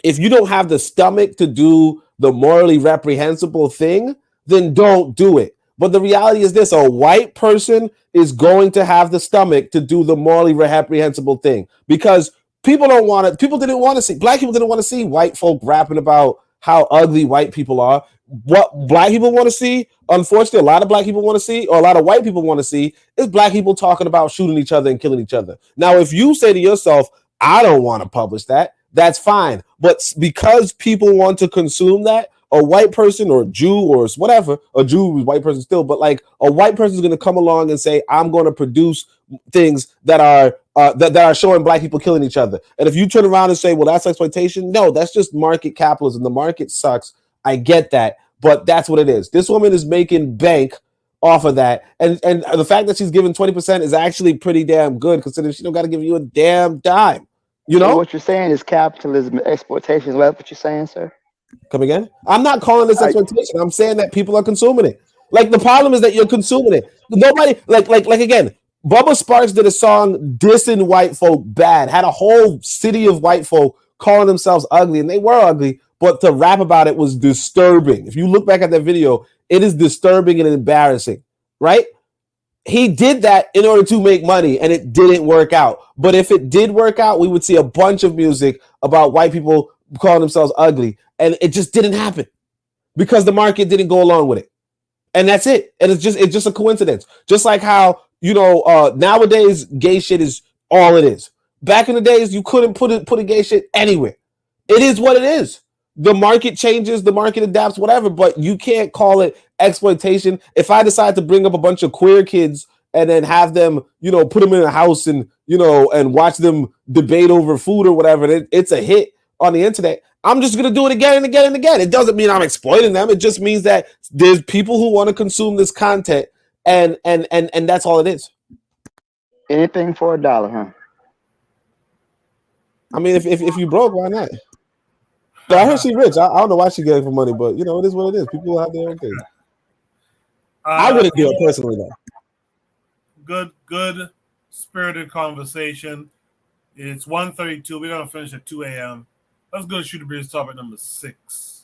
if you don't have the stomach to do the morally reprehensible thing, then don't do it. But the reality is this, a white person is going to have the stomach to do the morally reprehensible thing because people don't want to, people didn't want to see, black people didn't want to see white folk rapping about how ugly white people are. What black people want to see, unfortunately, a lot of black people want to see, or a lot of white people want to see, is black people talking about shooting each other and killing each other. Now, if you say to yourself, I don't want to publish that, that's fine. But because people want to consume that, a white person or a Jew or whatever, a Jew is a white person still, but like a white person is going to come along and say, I'm going to produce things that are that are showing black people killing each other. And if you turn around and say, well, that's exploitation, no, that's just market capitalism. The market sucks. I get that, but that's what it is. This woman is making bank off of that, and the fact that she's giving 20% is actually pretty damn good, considering she don't got to give you a damn dime. You know, so what you're saying is capitalism and exploitation. Is that what you're saying, sir? Come again? I'm not calling this exploitation. I'm saying that people are consuming it. Like the problem is that you're consuming it. Nobody like again. Bubba Sparks did a song dissing white folk bad. Had a whole city of white folk calling themselves ugly, and they were ugly. But to rap about it was disturbing. If you look back at that video, it is disturbing and embarrassing, right? He did that in order to make money, and it didn't work out. But if it did work out, we would see a bunch of music about white people calling themselves ugly, and it just didn't happen because the market didn't go along with it, and that's it. And it's just a coincidence. Just like how nowadays gay shit is all it is. Back in the days, you couldn't put a gay shit anywhere. It is what it is. The market changes, the market adapts, whatever, but you can't call it exploitation. If I decide to bring up a bunch of queer kids and then have them, put them in a house and, and watch them debate over food or whatever, it's a hit on the internet. I'm just going to do it again and again and again. It doesn't mean I'm exploiting them. It just means that there's people who want to consume this content and that's all it is. Anything for $1, huh? I mean, if you broke, why not? But I heard she's rich. I don't know why she's getting for money, but it is what it is. People have their own thing. I wouldn't do it personally though. Good spirited conversation. It's 1:32. We're gonna finish at 2 a.m. Let's go to Shoot the Breeze topic number 6.